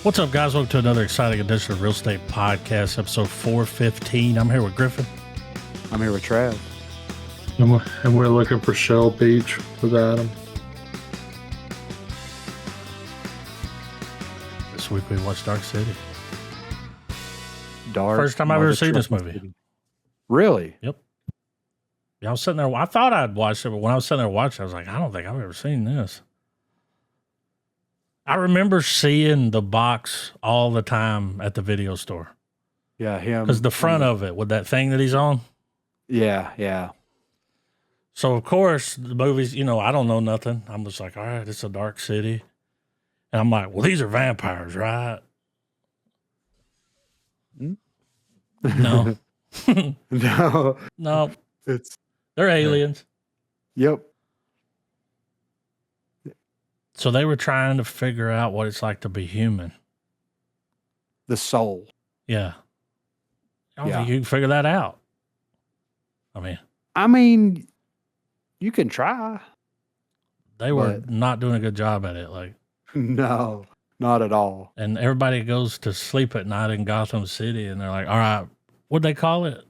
What's up, guys? Welcome to another exciting edition of Real Estate Podcast, episode 415. I'm here with Griffin. I'm here with Trav. And we're looking for Shell Beach with Adam. This week we watched Dark City. First time I've ever seen this movie. Really? Yep. Yeah, I was sitting there. I thought I'd watched it, but when I was sitting there watching, I was like, I don't think I've ever seen this. I remember seeing the box all the time at the video store. Yeah, him. Because the front of it with that thing that he's on. Yeah. So, of course, the movies, I don't know nothing. I'm just like, all right, it's a dark city. And I'm like, well, these are vampires, right? No. No. No. They're aliens. Yep. So they were trying to figure out what it's like to be human. The soul. Yeah. I don't think you can figure that out. I mean, you can try. They were not doing a good job at it. Like, no, not at all. And everybody goes to sleep at night in Gotham City, and they're like, all right, what'd they call it?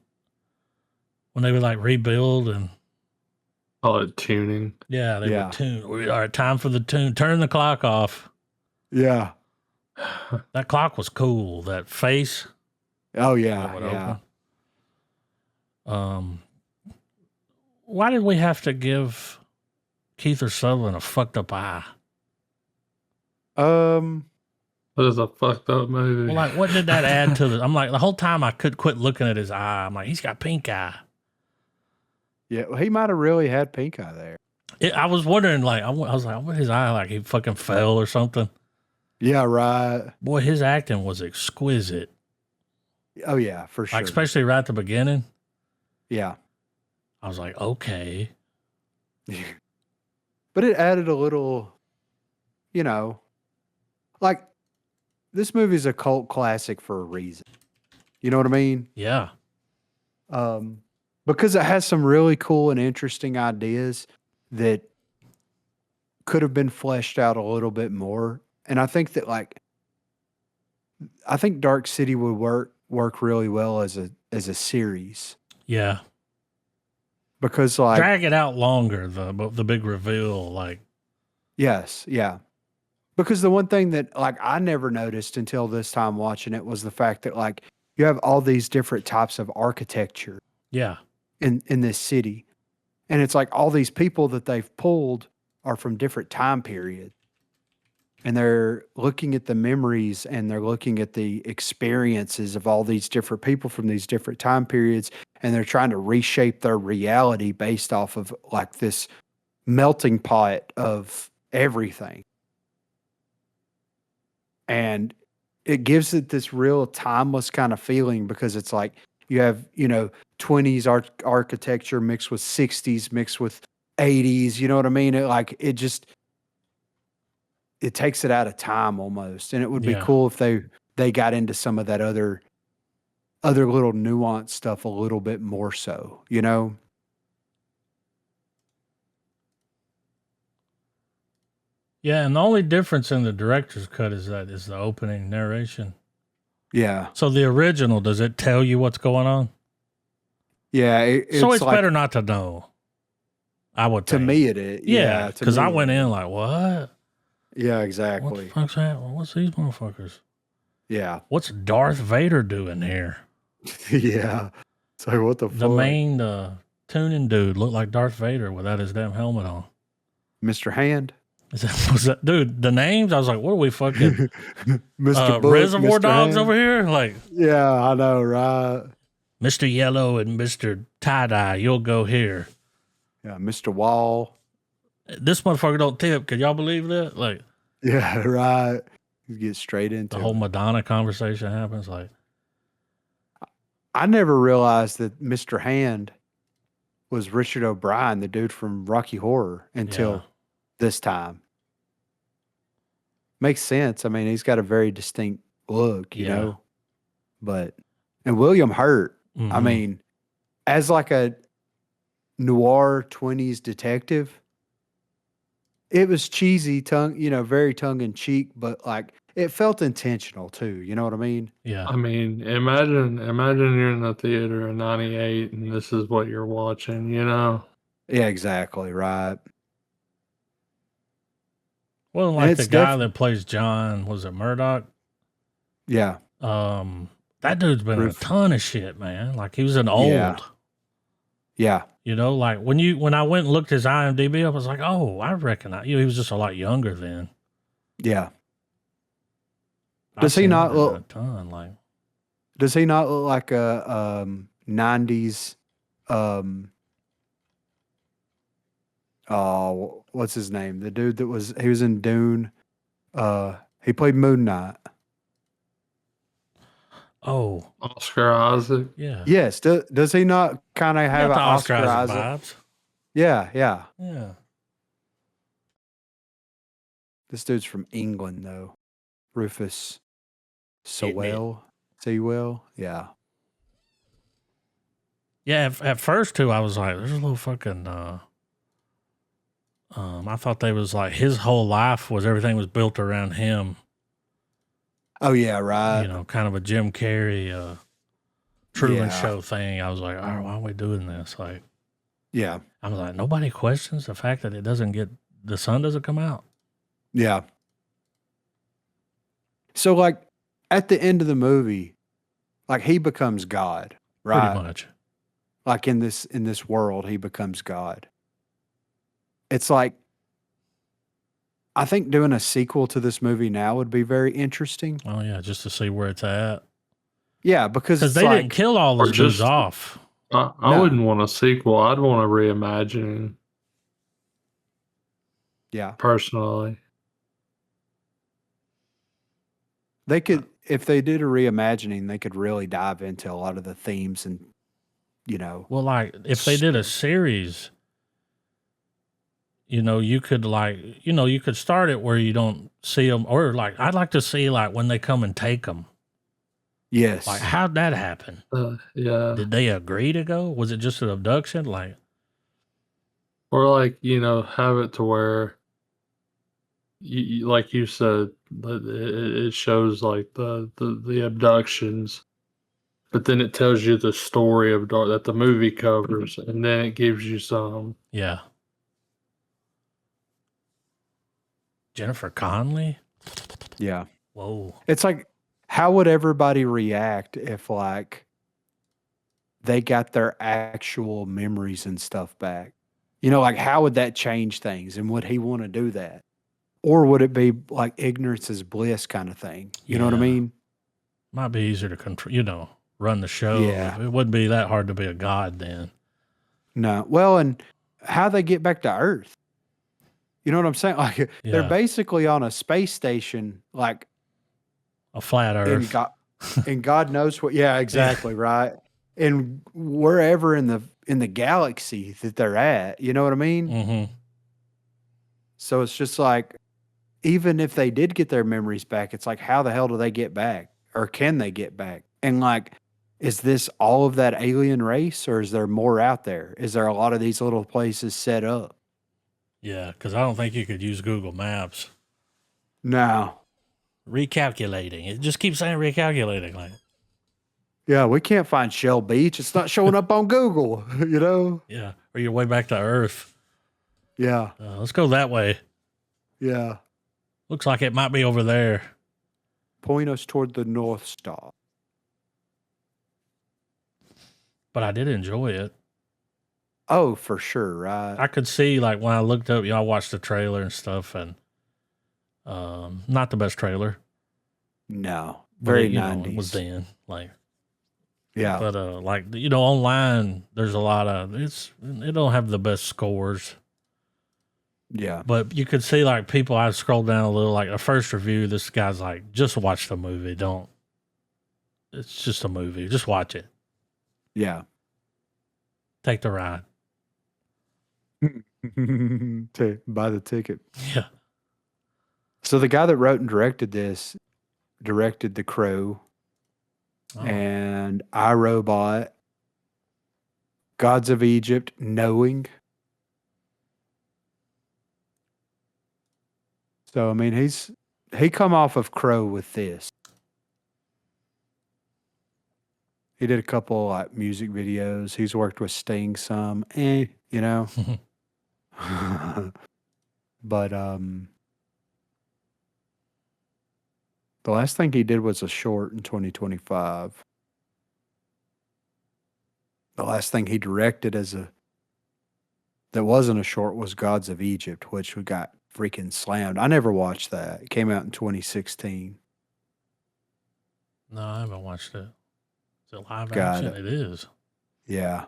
When they would like rebuild and call it tuning. Yeah, they would tune. All right, time for the tune. Turn the clock off. Yeah. That clock was cool. That face. Oh, yeah. Why did we have to give Kiefer Sutherland a fucked up eye? What is a fucked up movie? Well, like, what did that add to the? I'm like, the whole time I could quit looking at his eye. I'm like, he's got pink eye. Yeah, well, he might have really had pink eye there. I was wondering, like, I was like, what his eye, like he fucking fell or something. Yeah, right. Boy, his acting was exquisite. Oh, yeah, for sure. Like, especially right at the beginning. Yeah. I was like, okay. But it added a little, like, this movie's a cult classic for a reason. You know what I mean? Yeah. Because it has some really cool and interesting ideas that could have been fleshed out a little bit more. And I think that, Dark City would work really well as a series. Yeah. Because drag it out longer, the big reveal, like. Yes, yeah. Because the one thing that I never noticed until this time watching it was the fact that you have all these different types of architecture. Yeah. In this city. And it's like all these people that they've pulled are from different time periods. And they're looking at the memories and they're looking at the experiences of all these different people from these different time periods. And they're trying to reshape their reality based off of this melting pot of everything. And it gives it this real timeless kind of feeling because it's like you have, 20s architecture mixed with 60s, mixed with 80s. You know what I mean? It takes it out of time almost. And it would be cool if they got into some of that other little nuanced stuff a little bit more so, Yeah, and the only difference in the director's cut is the opening narration. Yeah. So the original, does it tell you what's going on? Yeah. It's better not to know. I would think. To me it is. Yeah. Because I went in like, what? Yeah, exactly. What the fuck's happening? What's these motherfuckers? Yeah. What's Darth Vader doing here? Yeah. So what the fuck? The main tuning dude looked like Darth Vader without his damn helmet on. Mr. Hand. Was that dude? The names, I was like, what are we fucking Mr. Book, Reservoir Mr. Dogs Hand. over here? Like, yeah, I know, right? Mr. Yellow and Mr. Tie-Dye, you'll go here. Yeah, Mr. Wall. This motherfucker don't tip. Could y'all believe that? Like, yeah, right. You get straight into the whole Madonna conversation happens. Like, I never realized that Mr. Hand was Richard O'Brien, the dude from Rocky Horror, until this time. Makes sense. I mean, he's got a very distinct look, you know. And William Hurt, I mean, as a noir 20s detective, it was cheesy, very tongue in cheek, but it felt intentional too. You know what I mean? Yeah. I mean, imagine you're in the theater in '98 and this is what you're watching. You know, Yeah, exactly. Right. Well, And like the it's guy definitely, that plays John, was it Murdoch? yeah, That dude's been in a Roof. ton of shit, man. Like he was an Yeah. old, Yeah. like when I went and looked his IMDb, I was like, oh, I recognize he was just a lot younger then. Yeah. I've Does he seen not him in a look, ton. Like, does he not look like a 90s um oh, what's his name? The dude that he was in Dune. He played Moon Knight. oh, Oscar Isaac. yeah. Yes, does he not kind of You have got an the Oscar Oscar Isaac Isaac? vibes. Yeah, yeah. Yeah. This dude's from England though. Rufus Hitting it. Sewell. Yeah. Yeah, at first too, I was like, "There's a little fucking." I thought they was like his whole life was everything was built around him. Oh yeah, right. Kind of a Jim Carrey, Truman Yeah. Show thing. I was like, "Oh, why are we doing this?" Like, Yeah. I was like, nobody questions the fact that the sun doesn't come out. Yeah. So like at the end of the movie, like he becomes God, Pretty right? much. Like in this world, he becomes God. It's like I think doing a sequel to this movie now would be very interesting. Oh yeah, just to see where it's at. Yeah, because Because it's they didn't like kill all Or those dudes just, off. I No. wouldn't want a sequel. I'd want a reimagining yeah. personally. They could if they did a reimagining, they could really dive into a lot of the themes and Well, like if they did a series, you could you could start it where you don't see them, or like I'd like to see like when they come and take them. yes. Like how'd that happen? Yeah. Did they agree to go? Was it just an abduction? Like, Or like, have it to where like you said, that it shows like the abductions, but then it tells you the story of that the movie covers, and then it gives you some. yeah, Jennifer Connelly. Yeah. Whoa. It's like how would everybody react if like they got their actual memories and stuff back? Like how would that change things? And would he want to do that? Or would it be like ignorance is bliss kind of thing? You know what I Yeah. mean? Might be easier to control, run the show. Yeah. It wouldn't be that hard to be a god then. No. Well, and how they get back to Earth. You know what I'm saying? Like they're Yeah. basically on a space station, like A flat in Earth. God, and God knows what. Yeah, exactly. Right. And wherever in the galaxy that they're at, you know what I mean? Mm-hmm. So it's just like, even if they did get their memories back, it's like, how the hell do they get back, or can they get back? And like, is this all of that alien race, or is there more out there? Is there a lot of these little places set up? Yeah, because I don't think you could use Google Maps. No. Recalculating. It just keeps saying recalculating. Like, Yeah, we can't find Shell Beach. It's not showing up on Google, yeah, or you're way back to Earth. Yeah. Let's go that way. Yeah. Looks like it might be over there. Point us toward the North Star. But I did enjoy it. Oh, for sure, right? I could see, like, when I looked up, I watched the trailer and stuff, and not the best trailer. No. But Very it, 90s. it was then. Like, Yeah. but like, online, there's a lot of it don't have the best scores. Yeah. But you could see, like, people, I scrolled down a little, like, a first review, this guy's like, just watch the movie. It's just a movie. Just watch it. Yeah. Take the ride. To buy the ticket. Yeah. So the guy that wrote and directed this directed The Crow Oh. and iRobot, Gods of Egypt, Knowing. So I mean, he's he come off of Crow with this. He did a couple like music videos. He's worked with Sting some, you know. But the last thing he did was a short in 2025. The last thing he directed that wasn't a short was Gods of Egypt, which we got freaking slammed. I never watched that. It came out in 2016. No, I haven't watched it. Is it live Got action? it. It is. Yeah.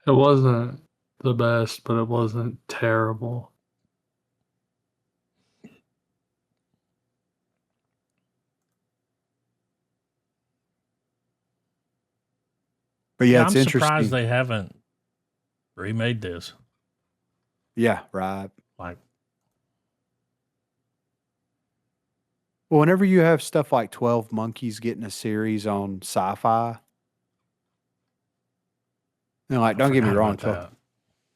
It wasn't the best, but it wasn't terrible. But yeah, it's I'm interesting. surprised they haven't remade this. Yeah, right. Like, Well, whenever you have stuff like 12 Monkeys getting a series on sci-fi, and like, I don't get me forgot wrong, about 12, that.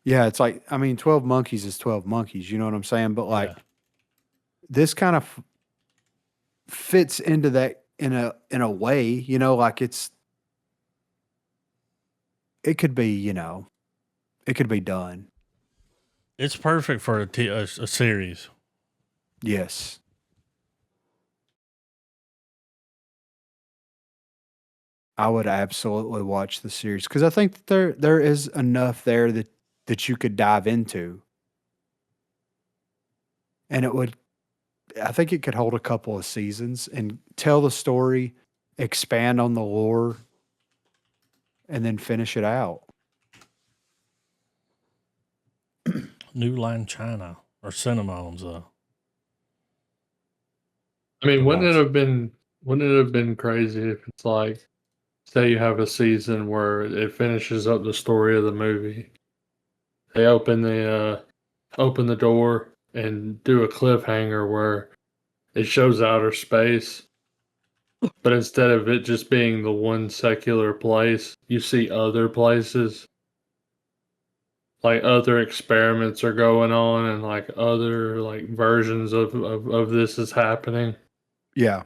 yeah, it's like, I mean, 12 Monkeys is 12 Monkeys, you know what I'm saying? But like, Yeah. this kind of fits into that in a way, you know, like it could be, you know, it could be done. It's perfect for a series. Yes. I would absolutely watch the series because I think that there is enough there that you could dive into, and I think it could hold a couple of seasons and tell the story, expand on the lore, and then finish it out. New Line China or Cinema owns I mean, the rights. wouldn't it have been crazy if it's like, say you have a season where it finishes up the story of the movie. They open the door and do a cliffhanger where it shows outer space, but instead of it just being the one secular place, you see other places. Like other experiments are going on and like other like versions of this is happening. Yeah.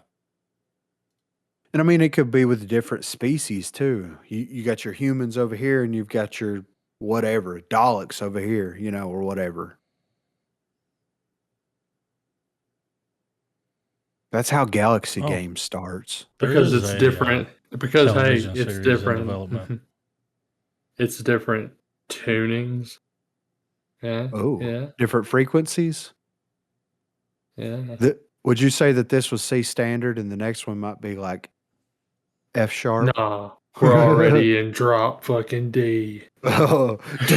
And I mean, it could be with different species too. You got your humans over here, and you've got your whatever Daleks over here, you know, or whatever. That's how Galaxy Oh, Game starts. there Because is it's a different. Because hey, television it's series in different. development. It's different tunings. Yeah, Oh, yeah, different frequencies. yeah. Would you say that this was C standard, and the next one might be like F sharp? Nah, we're already in drop fucking D. Oh. Yeah.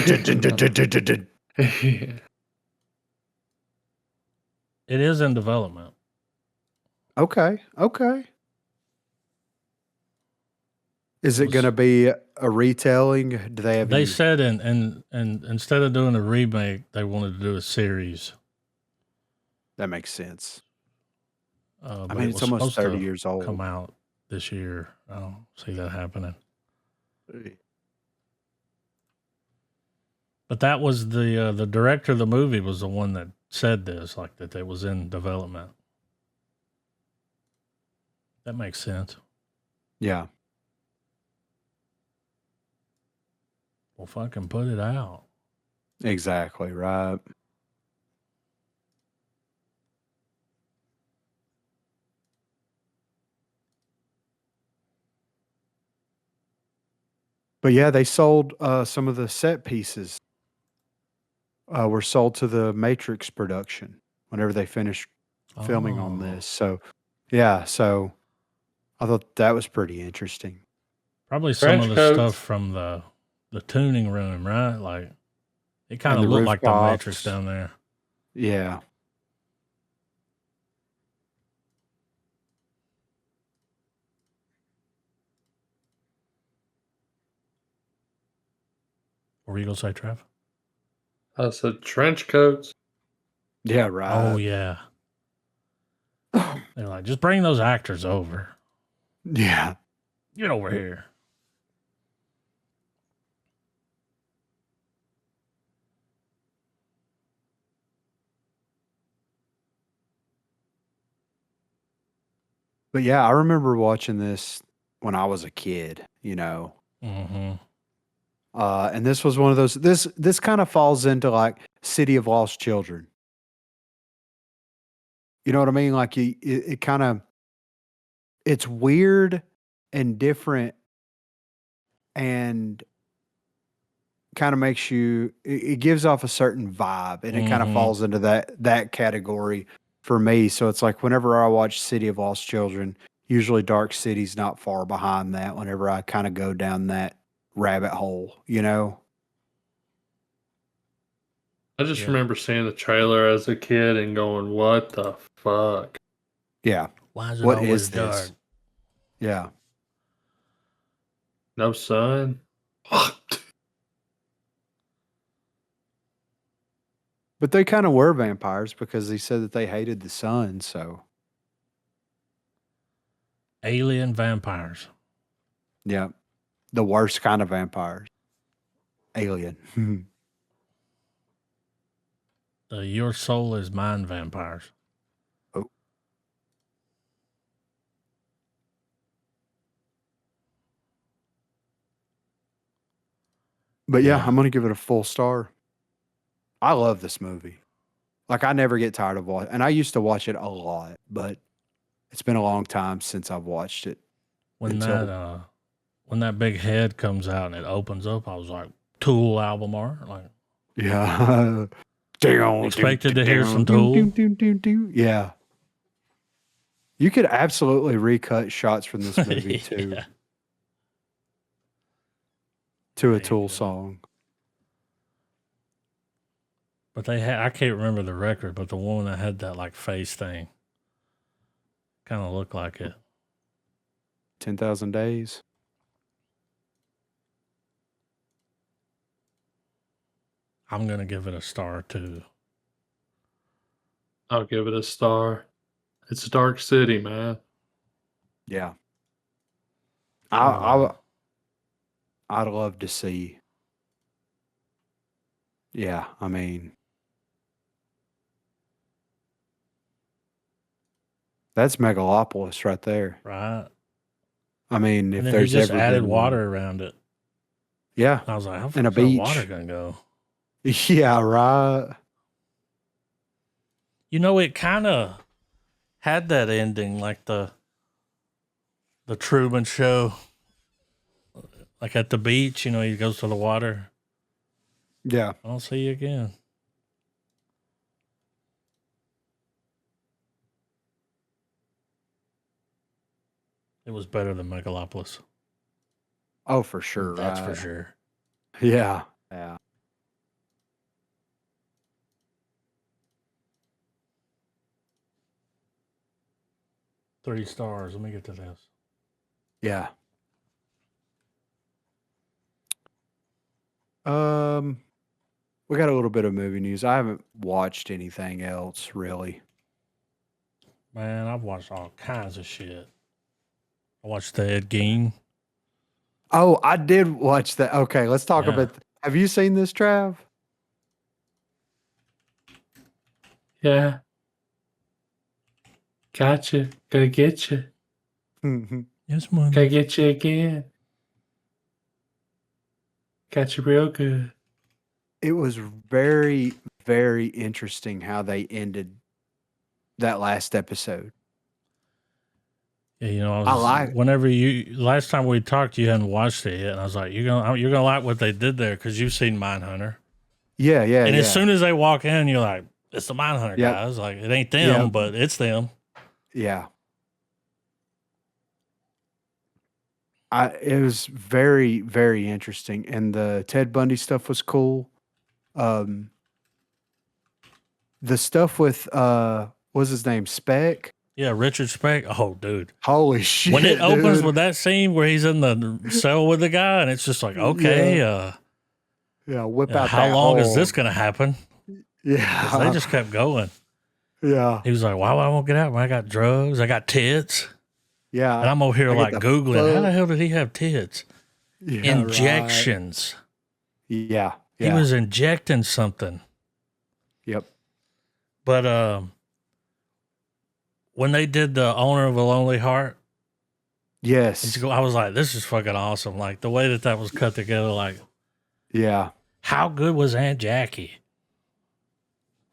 It is in development. Okay. Okay. Is it Was- going to be a retelling? Do they have They any? said and instead of doing a remake, they wanted to do a series. That makes sense. I But mean, it it's was almost supposed 30 to years come old. out this year. I don't see that happening. But that was the director of the movie was the one that said this, like that it was in development. That makes sense. Yeah. Well, fucking put it out. Exactly. Right. But yeah, they sold some of the set pieces were sold to the Matrix production whenever they finished filming on Oh, this. So, yeah, so I thought that was pretty interesting. probably some of Trench the stuff coats. from the tuning room, right? Like it kind And of the looked like the Matrix rooftops. down there. Yeah. What were you gonna say, Trev? I said trench coats. Yeah, Oh right. yeah. They're like, just bring those actors over. Yeah. Get over here. But yeah, I remember watching this when I was a kid, you know. Mm-hmm. And this was one of those this kind of falls into like City of Lost Children. You know what I mean? Like it kind of it's weird and different and kind of makes you it gives off a certain vibe and it kind of Mm-hmm. falls into that category for me. So it's like whenever I watch City of Lost Children, usually Dark City's not far behind that whenever I kind of go down that rabbit hole, you know? I just Yeah. remember seeing the trailer as a kid and going, "What the fuck?" Yeah. Why is it What always is dark? this? Yeah. No sun. But they kind of were vampires because they said that they hated the sun, so Alien vampires. yeah. The worst kind of vampires. Alien. Your soul is mine vampires. Oh. But yeah, Yeah. I'm gonna give it a full star. I love this movie. Like I never get tired of watching, and I used to watch it a lot, but it's been a long time since I've watched it. When Until that big head comes out and it opens up, I was like, Tool album art. Like, yeah, Down, expected to hear some down, Tool. yeah. You could absolutely recut shots from this movie too Yeah. to a There you Tool go. song. But they had, I can't remember the record, but the one that had that like face thing kind of looked like it. 10,000 Days. I'm going to give it a star too. I'll give it a star. It's a Dark City, man. Yeah. Uh, I'd love to see. Yeah, I mean, that's Megalopolis right there. right. I mean, if And then he there's just ever added been water one. around it. Yeah, I was like, how and far a is that water beach. going to go? Yeah, right. You know, it kind of had that ending like the Truman Show, like at the beach. You know, he goes to the water. Yeah. I'll see you again. It was better than Megalopolis. Oh, for sure. That's for Right. sure. Yeah. Yeah. Three stars. Let me get to this. Yeah. We got a little bit of movie news. I haven't watched anything else really. Man, I've watched all kinds of shit. I watched the Ed Gein. Oh, I did watch that. Okay, let's talk Yeah. about. Have you seen this, Trav? Yeah. Gotcha. Gonna get you. Yes, man. Gonna get you again. Got you real good. It was very, very interesting how they ended that last episode. Yeah, you know, I like- whenever last time we talked, you hadn't watched it yet, and I was like, you're gonna like what they did there because you've seen Mindhunter. Yeah, yeah, And yeah. as soon as they walk in, you're like, it's the Mindhunter Yep. guys. Like, it ain't them, Yep. but it's them. Yeah. It was very, very interesting. And the Ted Bundy stuff was cool. The stuff with what's his name? Speck. Yeah, Richard Speck. Oh, dude. Holy shit. When it opens dude. with that scene where he's in the cell with the guy, and it's just like, okay, Yeah, whip out how that long is hole. this gonna happen? 'Cause Yeah. they just kept going. Yeah. He was like, why would I won't get out when I got drugs? I got tits. Yeah. And I'm over here I get like the Googling, how the fuck- hell did he have tits? Yeah, right. Injections. Yeah. He was injecting something. Yep. But when they did the owner of a lonely heart, Yes. I was like, this is fucking awesome. Like the way that was cut together. Like, Yeah. how good was Aunt Jackie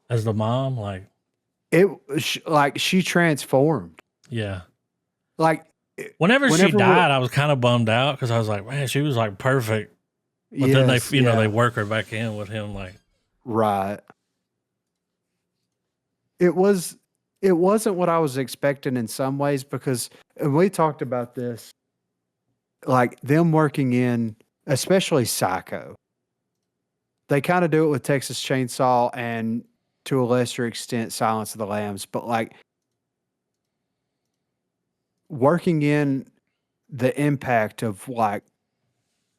as the mom? Like, Like she transformed. yeah. Like Whenever she Whenever we're- died, I was kind of bummed out because I was like, man, she was like perfect. But then they, yes, you know, yeah. they work her back in with him. Like, Right. It wasn't what I was expecting in some ways because and we talked about this, like them working in, especially Psycho. They kind of do it with Texas Chainsaw and to a lesser extent Silence of the Lambs, but like working in the impact of like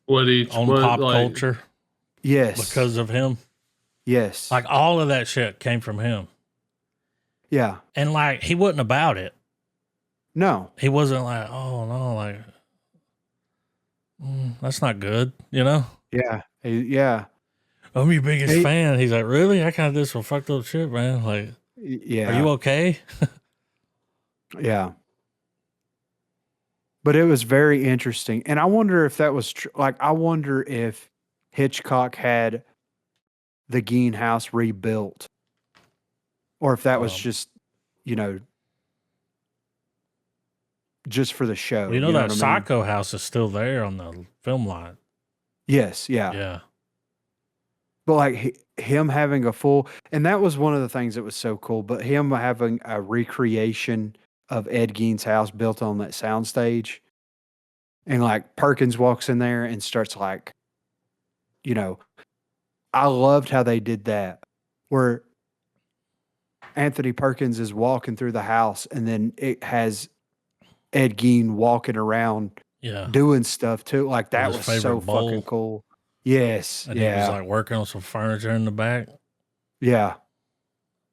on pop culture yes, because of him. yes, Like, all of that shit came from him. yeah, And like, he wasn't about it. no, He wasn't like, oh no, like, that's not good, you know? yeah, yeah, I'm your biggest Hey- fan. He's like, really? I kind of did some fucked up shit, man. Like, yeah. are you okay? Yeah. But it was very interesting. And I wonder if that was like, I wonder if Hitchcock had the Gein house rebuilt or if that was just, you know, just for the show. Well, you know what that I mean? Psycho house is still there on the film lot. Yes. Yeah. Yeah. But like him having a full, and that was one of the things that was so cool, but him having a recreation of Ed Gein's house built on that soundstage. And like Perkins walks in there and starts like, you know, I loved how they did that, where Anthony Perkins is walking through the house and then it has Ed Gein walking around Yeah. doing stuff too. Like that his was favorite so bowl. fucking cool. Yes. And he was yeah. like working on some furniture in the back. Yeah.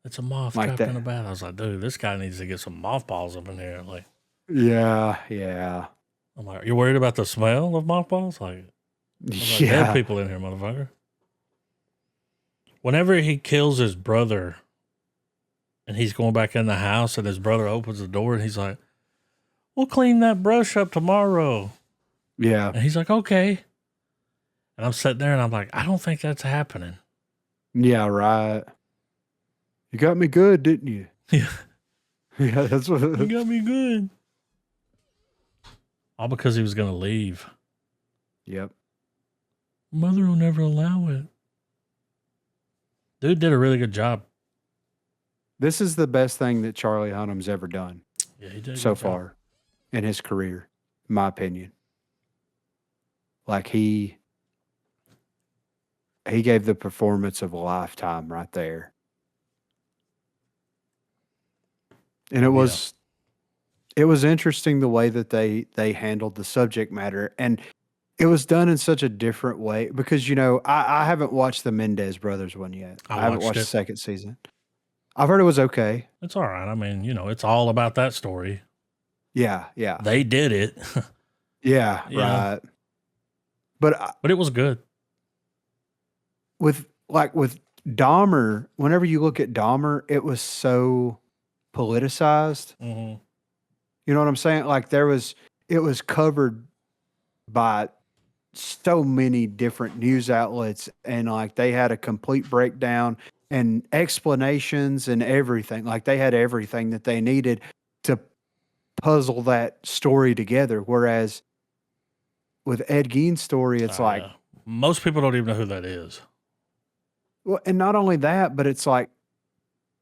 It's a moth Like trapped that. in the back. I was like, dude, this guy needs to get some mothballs up in here. Like, Yeah. Yeah. I'm like, you worried about the smell of mothballs? Like, I was like, Yeah. dead people in here, motherfucker. Whenever he kills his brother and he's going back in the house and his brother opens the door and he's like, we'll clean that brush up tomorrow. Yeah. And he's like, okay. And I'm sitting there and I'm like, I don't think that's happening. Yeah. Right. You got me good, didn't you? Yeah. Yeah. That's what. You got me good. All because he was going to leave. Yep. Mother will never allow it. Dude did a really good job. This is the best thing that Charlie Hunnam's ever done Yeah, he did. a so good job. far in his career, in my opinion. Like he gave the performance of a lifetime right there. And it was interesting the way that they handled the subject matter, and it was done in such a different way because I haven't watched the Mendez brothers one yet. I I haven't watched watched it. the second season. I've heard it was okay. It's all right. I mean, it's all about that story. Yeah, yeah, They did it, yeah, Yeah. right. But but it was good. with Dahmer, whenever you look at Dahmer, it was so politicized. Mm-hmm. You know what I'm saying? Like it was covered by so many different news outlets, and like they had a complete breakdown and explanations and everything. Like they had everything that they needed to puzzle that story together. Whereas with Ed Gein's story, it's like, most people don't even know who that is. well, and not only that, but it's like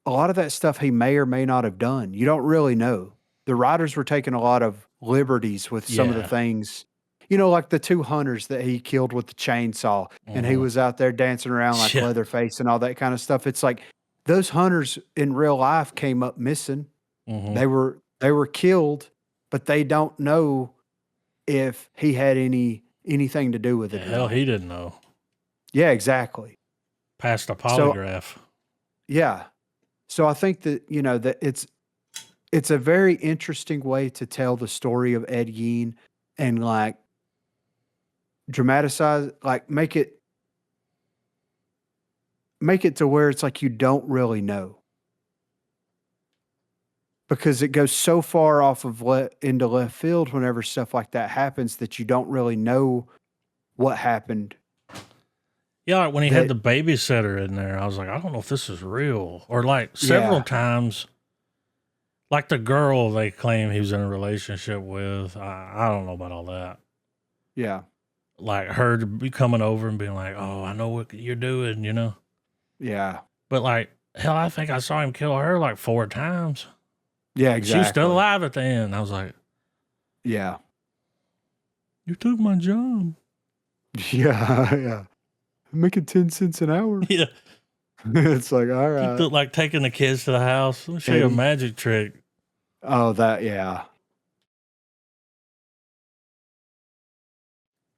a lot of that stuff he may or may not have done. You don't really know. The writers were taking a lot of liberties with some of the Yeah. things, like the 2 hunters that he killed with the chainsaw, and he Mhm. was out there dancing around like Yeah. Leatherface and all that kind of stuff. It's like those hunters in real life came up missing. Mhm. They were killed, but they don't know if he had anything to do with it. or Hell, not. he didn't know. Yeah, exactly. Passed a polygraph. Yeah. So I think that, that it's a very interesting way to tell the story of Ed Gein and like dramatize, like make it to where it's like you don't really know. because it goes so far off of into left field whenever stuff like that happens that you don't really know what happened. Yeah, like when he had That- the babysitter in there, I was like, I don't know if this is real. Or like several Yeah. times, like the girl they claim he was in a relationship with. I don't know about all that. Yeah. Like her to be coming over and being like, "Oh, I know what you're doing," you know. Yeah. But like, hell, I think I saw him kill her like 4 times. Yeah, She exactly. was still alive at the end. I was like, Yeah. "You took my job." Yeah. Yeah. I'm making 10 cents an hour. Yeah, It's like, all you right. took, like taking the kids to the house. Let me show you a And- magic trick. Oh, that, yeah.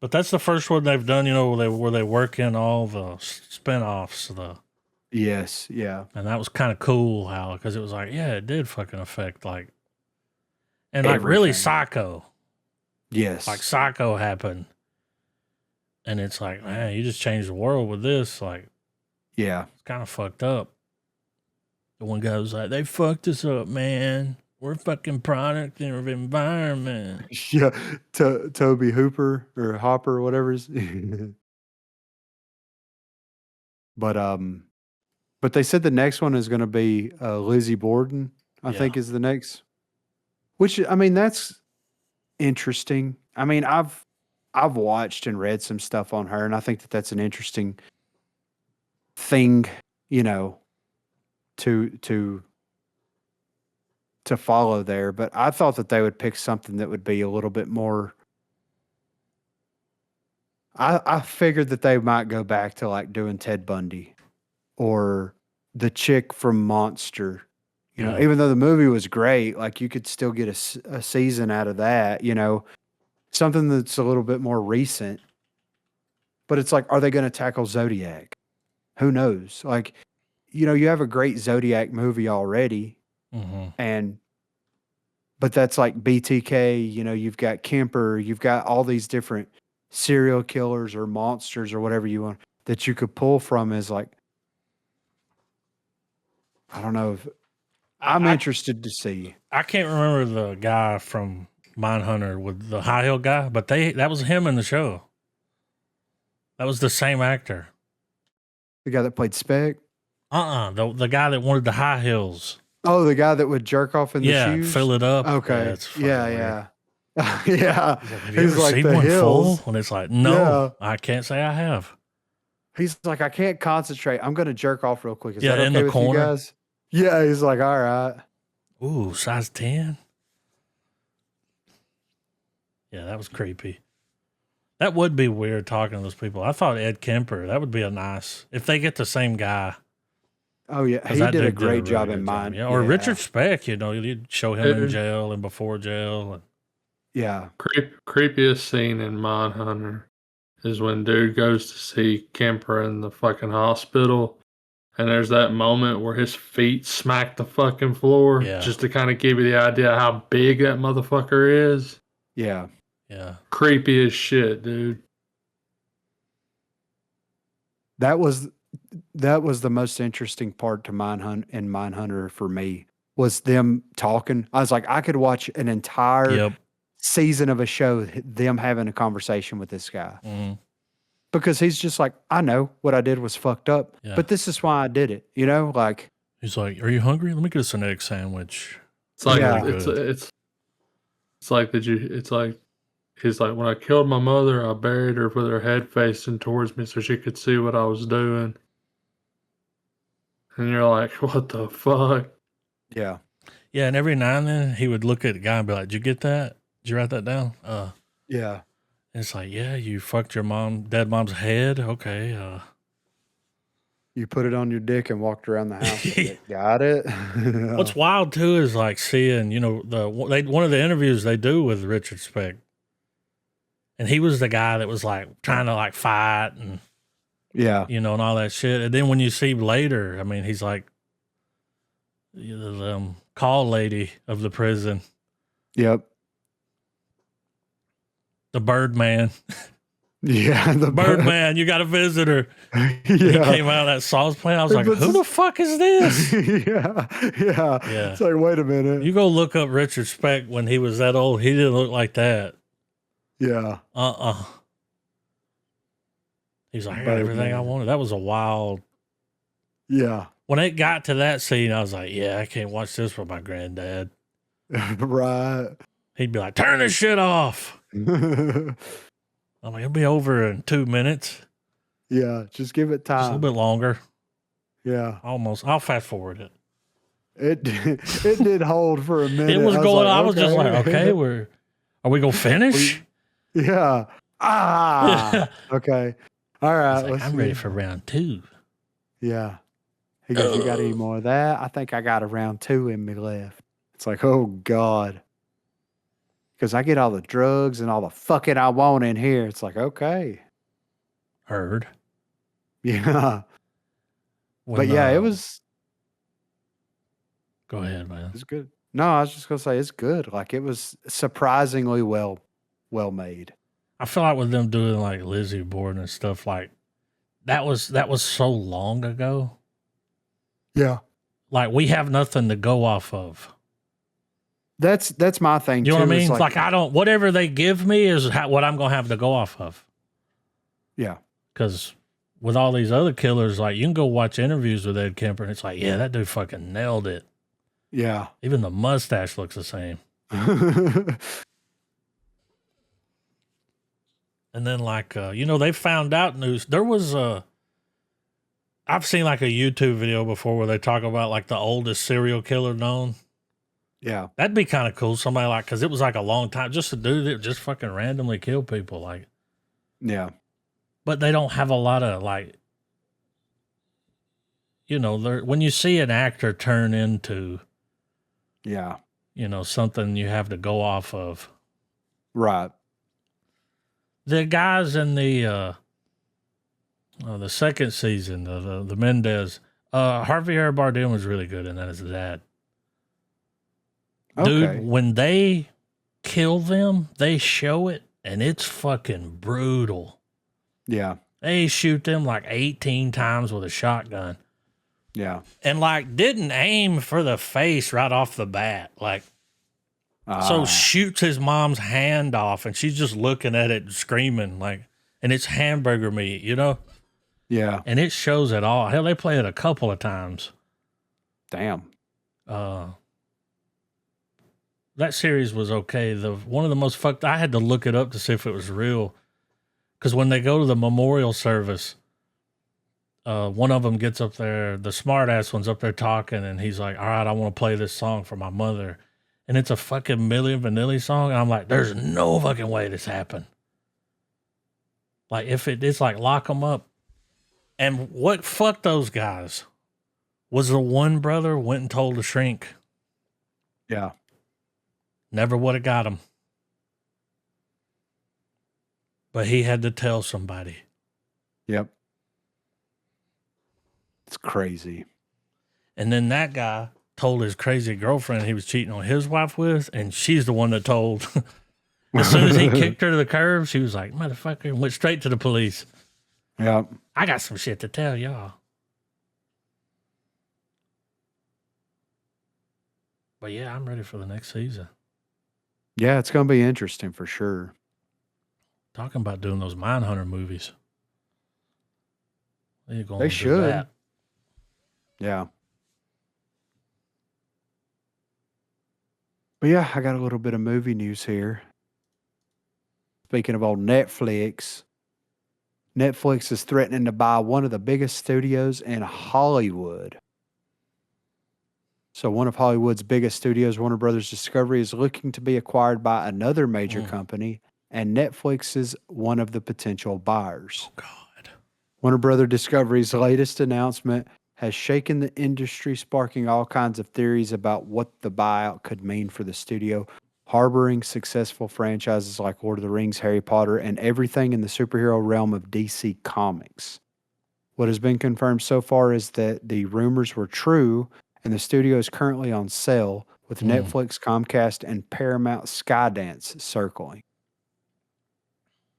But that's the first one they've done, you know, where they work in all the spinoffs, Yes. Yeah. and that was kind of cool how because it was like, yeah, it did fucking affect like, and like really Everything. Psycho, Yes. like Psycho happened, and it's like, man, you just changed the world with this, like Yeah. it's kind of fucked up. The one guy was like, they fucked us up, man. We're a fucking product of environment. Yeah. Toby Hooper or Hopper, whatever. But they said the next one is going to be Lizzie Borden, I Yeah. think is the next. Which, I mean, that's interesting. I mean, I've watched and read some stuff on her, and I think that that's an interesting thing, you know, to follow there. But I thought that they would pick something that would be a little bit more. I figured that they might go back to like doing Ted Bundy or the chick from Monster. You know, Yeah. even though the movie was great, like you could still get a season out of that, you know, something that's a little bit more recent. But it's like, are they going to tackle Zodiac? Who knows? Like, you know, you have a great Zodiac movie already, Mm-hmm. but that's like BTK, you know, you've got Kemper, you've got all these different serial killers or monsters or whatever you want that you could pull from is like, I don't know if I'm interested to see. I can't remember the guy from Mindhunter with the high heel guy, but that was him in the show. That was the same actor. The guy that played Spec. The guy that wanted the high heels. Oh, the guy that would jerk off in the Yeah, shoes? fill it up. Okay. it's fucking Yeah, weird. yeah. Yeah. Have you He's ever like seen the one hills. full? And it's like, no, I can't say I have. He's like, I can't concentrate. I'm going to jerk off real quick. Is Yeah, that in okay the with corner. you guys? Yeah, he's like, all right. Ooh, size 10? Yeah, that was creepy. That would be weird talking to those people. I thought Ed Kemper, that would be a nice, if they get the same guy. Oh, yeah. 'Cause He that did a dude great really job good in mine. Yeah. Or Richard Speck, you know, you'd show him in jail and before jail. And Yeah. Creepiest scene in Mindhunter is when dude goes to see Kemper in the fucking hospital, and there's that moment where his feet smack the fucking floor, Yeah. just to kind of give you the idea how big that motherfucker is. Yeah. yeah. Creepy as shit, dude. That was the most interesting part to Mindhunter for me was them talking. I was like, I could watch an entire Yep. season of a show, them having a conversation with this guy. Mm-hmm. Because he's just like, I know what I did was fucked up, Yeah. but this is why I did it. You know, like, He's like, are you hungry? Let me get us an egg sandwich. It's like Yeah. it's like it's like he's like, when I killed my mother, I buried her with her head facing towards me so she could see what I was doing. And you're like, what the fuck? yeah, Yeah, and every now and then he would look at the guy and be like, did you get that? Did you write that down? yeah, And it's like, yeah, you fucked your dead mom's head. Okay. you put it on your dick and walked around the house. with it. Got it. What's wild too is like seeing, you know, one of the interviews they do with Richard Speck, and he was the guy that was like trying to like fight and Yeah, you know and all that shit. And then when you see later, I mean, he's like the call lady of the prison, yep, the Birdman. Yeah, the Birdman, you got a visitor. He Yeah. came out of that sauce plant. I was like, puts who his- the fuck is this? yeah. Yeah. It's like, wait a minute. You go look up Richard Speck when he was that old. He didn't look like that. Yeah. He's like, I got everything I Birdman. wanted. That was a wild. Yeah. When it got to that scene, I was like, yeah, I can't watch this with my granddad. Right. He'd be like, turn this shit off. I'm like, it'll be over in 2 minutes. Yeah. Just give it Just a little time. bit longer. Yeah. Almost. I'll fast forward it. It did hold for a minute. It was going. I was just like, okay, okay. are we gonna finish? Yeah. Ah. Okay. All right. He's like, Let's I'm see. ready for round 2. Yeah. He goes, you got any more of that? I think I got a round 2 in me left. It's like, oh God. Because I get all the drugs and all the fucking I want in here. It's like, okay. Heard. Yeah. When, But yeah, it was Go ahead, man. good. No, I was just gonna say it's good. Like it was surprisingly well made. I feel like with them doing like Lizzie Borden and stuff, like that was so long ago. Yeah. Like we have nothing to go off of. That's my thing You know too. what I is mean? Like I don't. Whatever they give me is what I'm gonna have to go off of. yeah. Because with all these other killers, like you can go watch interviews with Ed Kemper, and it's like, yeah, that dude fucking nailed it. Yeah. Even the mustache looks the same. And then like they found out news. There was I've seen like a YouTube video before where they talk about like the oldest serial killer known. yeah. That'd be kind of cool. Somebody like, because it was like a long time, just a dude that just fucking randomly kill people. Like, Yeah. but they don't have a lot of like, when you see an actor turn into, Yeah. something you have to go off of. Right. The guys in the second season, the Mendez, Harvey R. Bardem was really good in that as a dad. Okay. Dude, when they kill them, they show it, and it's fucking brutal. Yeah. They shoot them like 18 times with a shotgun. Yeah. And like didn't aim for the face right off the bat. Like, so shoots his mom's hand off, and she's just looking at it screaming, like, and it's hamburger meat, Yeah. And it shows it all. Hell, they play it a couple of times. Damn. That series was okay. One of the most fucked. I had to look it up to see if it was real, because when they go to the memorial service, one of them gets up there. The smart ass one's up there talking, and he's like, "All right, I want to play this song for my mother," and it's a fucking Milli Vanilli song. And I'm like, "There's no fucking way this happened." Like if it's like lock them up, and what fucked those guys was the one brother went and told the shrink. Yeah. Never would have got him. But he had to tell somebody. Yep. It's crazy. And then that guy told his crazy girlfriend he was cheating on his wife with, and she's the one that told. As soon as he kicked her to the curb, she was like, motherfucker, and went straight to the police. Yeah. I got some shit to tell y'all. But yeah, I'm ready for the next season. Yeah, it's going to be interesting for sure. Talking about doing those Mindhunter movies. They should. That. Yeah. But yeah, I got a little bit of movie news here. Speaking of old Netflix, Netflix is threatening to buy one of the biggest studios in Hollywood. So one of Hollywood's biggest studios, Warner Brothers Discovery, is looking to be acquired by another major company, and Netflix is one of the potential buyers. Oh, God. Warner Brothers Discovery's latest announcement has shaken the industry, sparking all kinds of theories about what the buyout could mean for the studio, harboring successful franchises like Lord of the Rings, Harry Potter, and everything in the superhero realm of DC Comics. What has been confirmed so far is that the rumors were true, and the studio is currently on sale, with Netflix, Comcast, and Paramount Skydance circling.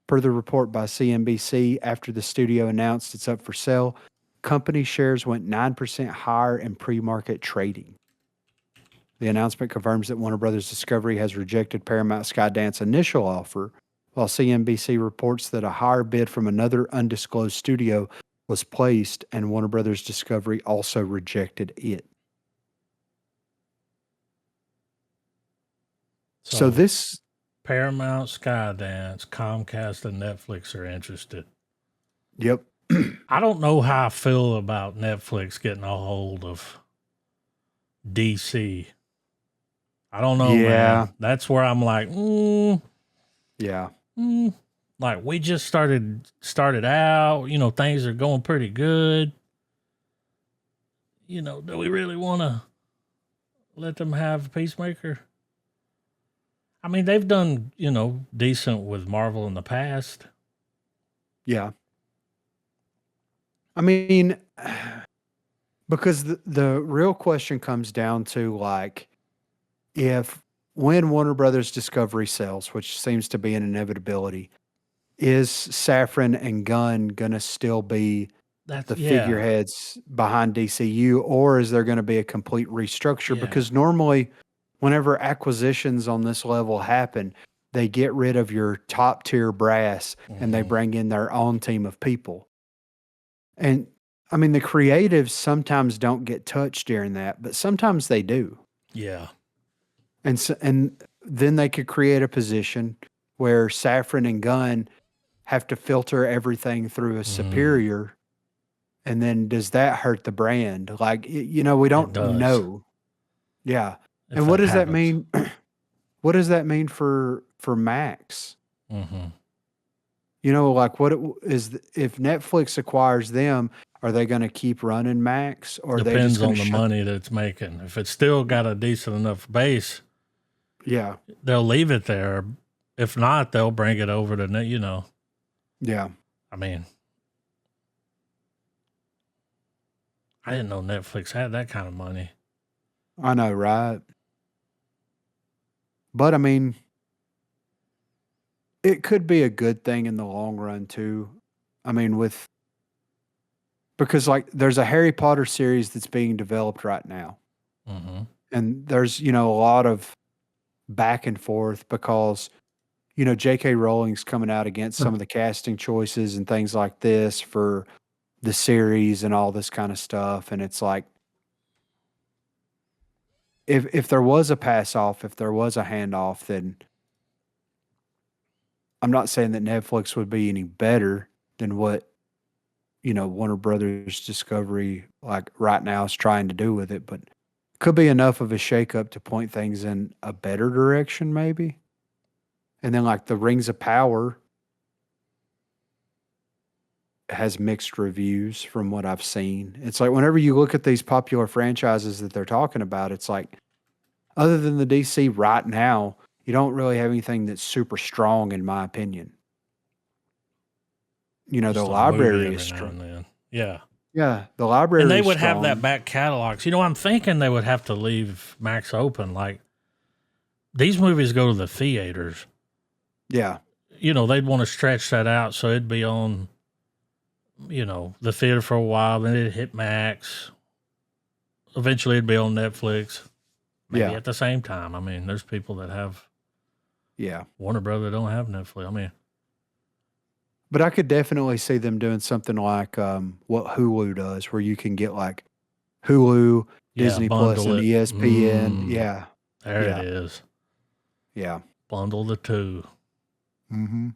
Per the report by CNBC, after the studio announced it's up for sale, company shares went 9% higher in pre-market trading. The announcement confirms that Warner Brothers Discovery has rejected Paramount Skydance's initial offer, while CNBC reports that a higher bid from another undisclosed studio was placed and Warner Brothers Discovery also rejected it. So this, Paramount, Skydance, Comcast, and Netflix are interested. yep. I don't know how I feel about Netflix getting a hold of DC. I don't know, Yeah. man. That's where I'm like, Yeah. like we just started out, you know, things are going pretty good. You know, do we really want to let them have Peacemaker? I mean, they've done, you know, decent with Marvel in the past. Yeah. I mean, because the real question comes down to like, when Warner Brothers Discovery sells, which seems to be an inevitability, is Safran and Gunn going to still be That's the figureheads behind DCU, or is there going to be a complete restructure? Yeah. Because normally, whenever acquisitions on this level happen, they get rid of your top tier brass and they Mhm. bring in their own team of people. And I mean, the creatives sometimes don't get touched during that, but sometimes they do. Yeah. And then they could create a position where Safran and Gunn have to filter everything through a superior. And then does that hurt the brand? Like, you know, we don't does. know. Yeah. If And what does that happens. mean? What does that mean for Max? Mm-hmm. You know, like if Netflix acquires them, are they going to keep running Max, or are they just Depends going on to the money that it's making. If it's still got a decent enough base, Yeah. they'll leave it there. If not, they'll bring it over to, you know, Yeah. I mean, I didn't know Netflix had that kind of money. I know, right? But I mean, it could be a good thing in the long run too. I mean, because like there's a Harry Potter series that's being developed right now. Mm-hmm. And there's, you know, a lot of back and forth because, you know, J.K. Rowling's coming out against some of the casting choices and things like this for the series and all this kind of stuff. And it's like, if there was a pass off, if there was a handoff, then I'm not saying that Netflix would be any better than what, you know, Warner Brothers Discovery, like right now, is trying to do with it, but could be enough of a shakeup to point things in a better direction, maybe. And then, like, the Rings of Power has mixed reviews from what I've seen. It's like whenever you look at these popular franchises that they're talking about, it's like, other than the DC right now, you don't really have anything that's super strong, in my opinion. You know, Just the a movie library every is now strong. and then. Yeah. Yeah, the library And they is would have strong. that back catalog. You know, I'm thinking they would have to leave Max open. Like, these movies go to the theaters. Yeah. You know, they'd want to stretch that out so it'd be on, you know, the theater for a while, then it'd hit Max. Eventually it'd be on Netflix. Maybe Yeah. at the same time. I mean, there's people that have Yeah. Warner Brother don't have Netflix. I mean, But I could definitely see them doing something like what Hulu does, where you can get like Hulu, yeah, Disney Plus, bundle and it. ESPN. Yeah. There Yeah. it is. Yeah. Bundle the two. Mm-hmm.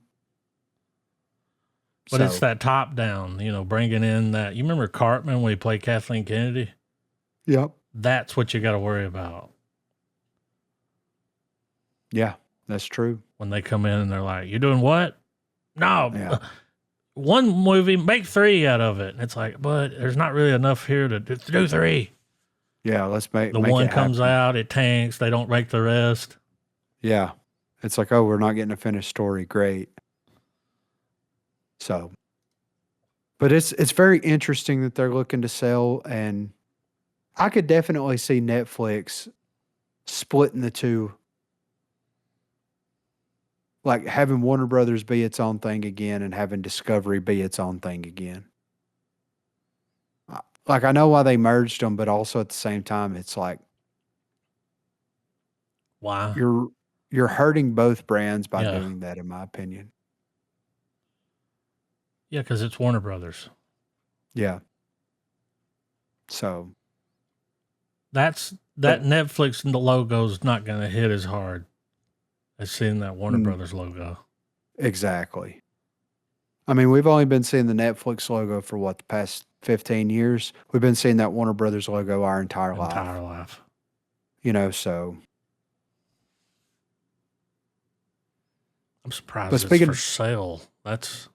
But it's that top down, you know, bringing in that. You remember Cartman when he played Kathleen Kennedy? Yep. That's what you got to worry about. Yeah, that's true. When they come in and they're like, "You doing what?" No, Yeah. one movie, make 3 out of it. And it's like, but there's not really enough here to do 3. Yeah, let's make The make one it comes happen. out, it tanks. They don't make the rest. Yeah. It's like, oh, we're not getting a finished story. Great. So, but it's very interesting that they're looking to sell, and I could definitely see Netflix splitting the two. like having Warner Brothers be its own thing again and having Discovery be its own thing again. Like I know why they merged them, but also at the same time, it's like Why? you're hurting both brands by Yeah. doing that, in my opinion. Yeah, because it's Warner Brothers. Yeah. So That Netflix logo's not going to hit as hard as seeing that Warner Brothers logo. Exactly. I mean, we've only been seeing the Netflix logo for what, the past 15 years? We've been seeing that Warner Brothers logo our entire life. You know, so. I'm surprised But it's for sale. That's.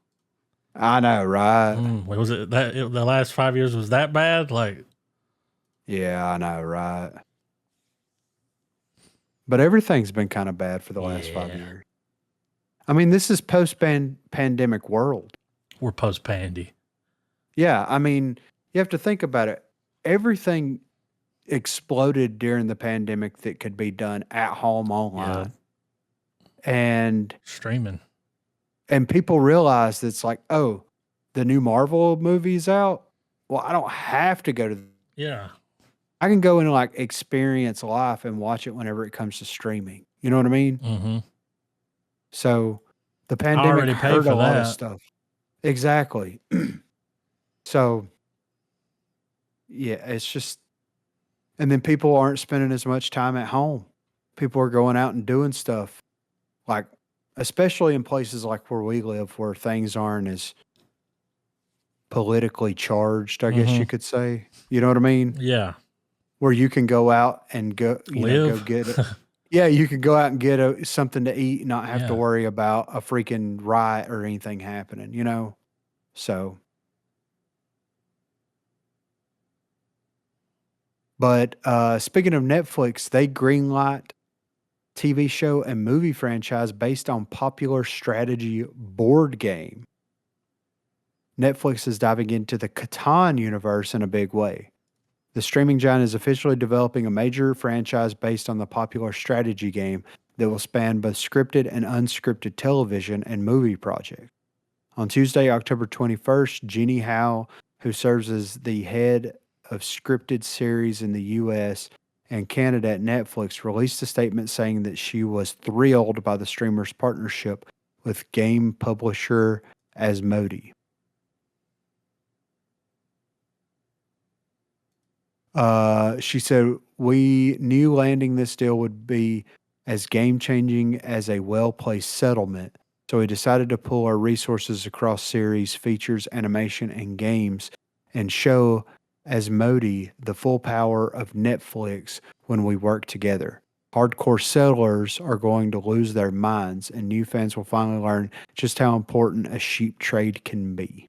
I know, right? Was it that the last 5 years was that bad? Like. Yeah, I know, right? But everything's been kind of bad for the last 5 years. I mean, this is post-pandemic world. We're post-pandy. Yeah, I mean, you have to think about it. Everything exploded during the pandemic that could be done at home online. And streaming. And people realized it's like, oh, the new Marvel movie's out. Well, I don't have to go to. Yeah. I can go and like experience life and watch it whenever it comes to streaming. You know what I mean? Mm-hmm. So the pandemic hurt a lot of stuff. Exactly. So yeah, it's just, and then people aren't spending as much time at home. People are going out and doing stuff, like especially in places like where we live, where things aren't as politically charged, I guess you could say. You know what I mean? Yeah. Where you can go out and go get it. Yeah, you can go out and get something to eat and not have to worry about a freaking riot or anything happening, you know? So. But speaking of Netflix, they greenlight TV show and movie franchise based on popular strategy board game. Netflix is diving into the Catan universe in a big way. The streaming giant is officially developing a major franchise based on the popular strategy game that will span both scripted and unscripted television and movie projects. On Tuesday, October 21st, Jeannie Howe, who serves as the head of scripted series in the U.S. and Canada at Netflix, released a statement saying that she was thrilled by the streamer's partnership with game publisher Asmodee. She said, "We knew landing this deal would be as game-changing as a well-placed settlement, so we decided to pool our resources across series, features, animation, and games and show Asmodee the full power of Netflix when we work together. Hardcore settlers are going to lose their minds, and new fans will finally learn just how important a sheep trade can be."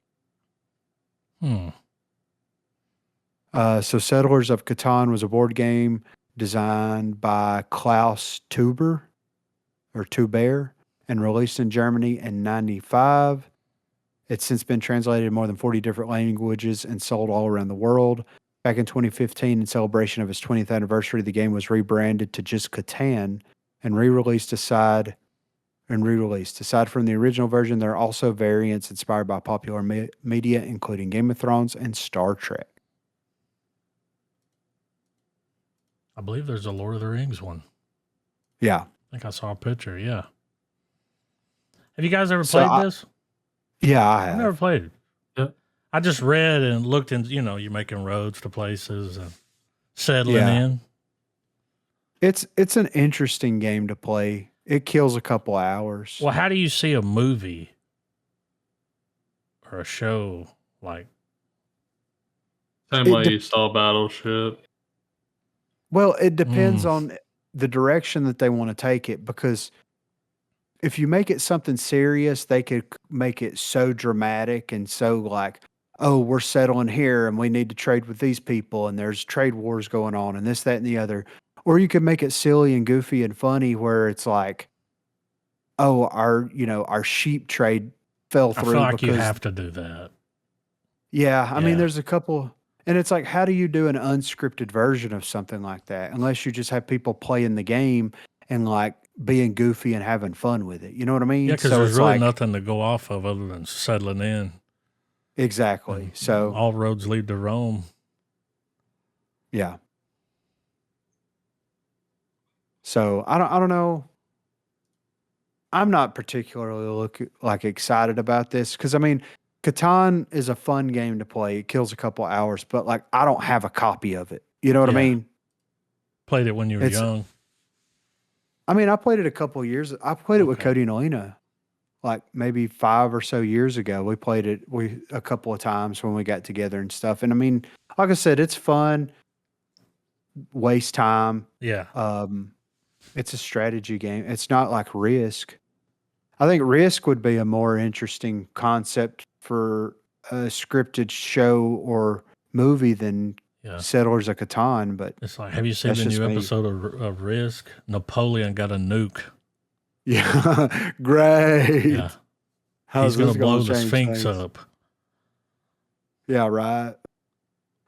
So Settlers of Catan was a board game designed by Klaus Teuber and released in Germany in 1995. It's since been translated in more than 40 different languages and sold all around the world. Back in 2015, in celebration of its 20th anniversary, the game was rebranded to just Catan and re-released. Aside from the original version, there are also variants inspired by popular media, including Game of Thrones and Star Trek. I believe there's a Lord of the Rings one. Yeah. I think I saw a picture. Yeah. Have you guys ever played this? Yeah, I have. I've never played it. Yeah. I just read and looked and, you're making roads to places and settling in. It's an interesting game to play. It kills a couple hours. Well, how do you see a movie or a show like? Same way you saw Battleship. Well, it depends on the direction that they want to take it, because if you make it something serious, they could make it so dramatic and so like, oh, we're settling here and we need to trade with these people and there's trade wars going on and this, that, and the other. Or you could make it silly and goofy and funny where it's like, oh, our sheep trade fell through. I feel like you have to do that. Yeah. I mean, there's a couple. And it's like, how do you do an unscripted version of something like that? Unless you just have people playing the game and like being goofy and having fun with it. You know what I mean? Yeah, because So there's it's really like nothing to go off of other than settling in, exactly. and So all roads lead to Rome. yeah. So I don't know. I'm not particularly excited about this because I mean, Catan is a fun game to play. It kills a couple hours, but like I don't have a copy of it. You know what I Yeah, mean? played it when you were It's young. I mean, I played it a couple years. I played it with Okay. Cody and Alina like maybe 5 or so years ago. We played it a couple of times when we got together and stuff. And I mean, like I said, it's fun, waste time. Yeah, Um, it's a strategy game. It's not like Risk. I think Risk would be a more interesting concept for a scripted show or movie than yeah. Settlers of Catan, but It's like, have you seen that's the just new me. episode of Risk? Napoleon got a nuke. Yeah, great. Yeah, How's he's gonna this blow going to the change Sphinx things? up. Yeah, right.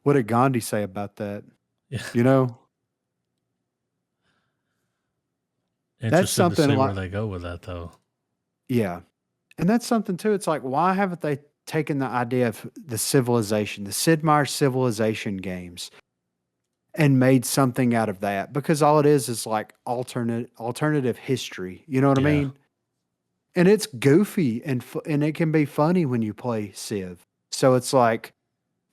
What did Gandhi say about that? Yeah, You know, that's interested to something see like, where they go with that though. yeah. And that's something too. It's like, why haven't they taken the idea of the civilization, the Sid Meier's Civilization games, and made something out of that? Because all it is like alternative history. You know what I Yeah, mean? And it's goofy and it can be funny when you play Civ. So it's like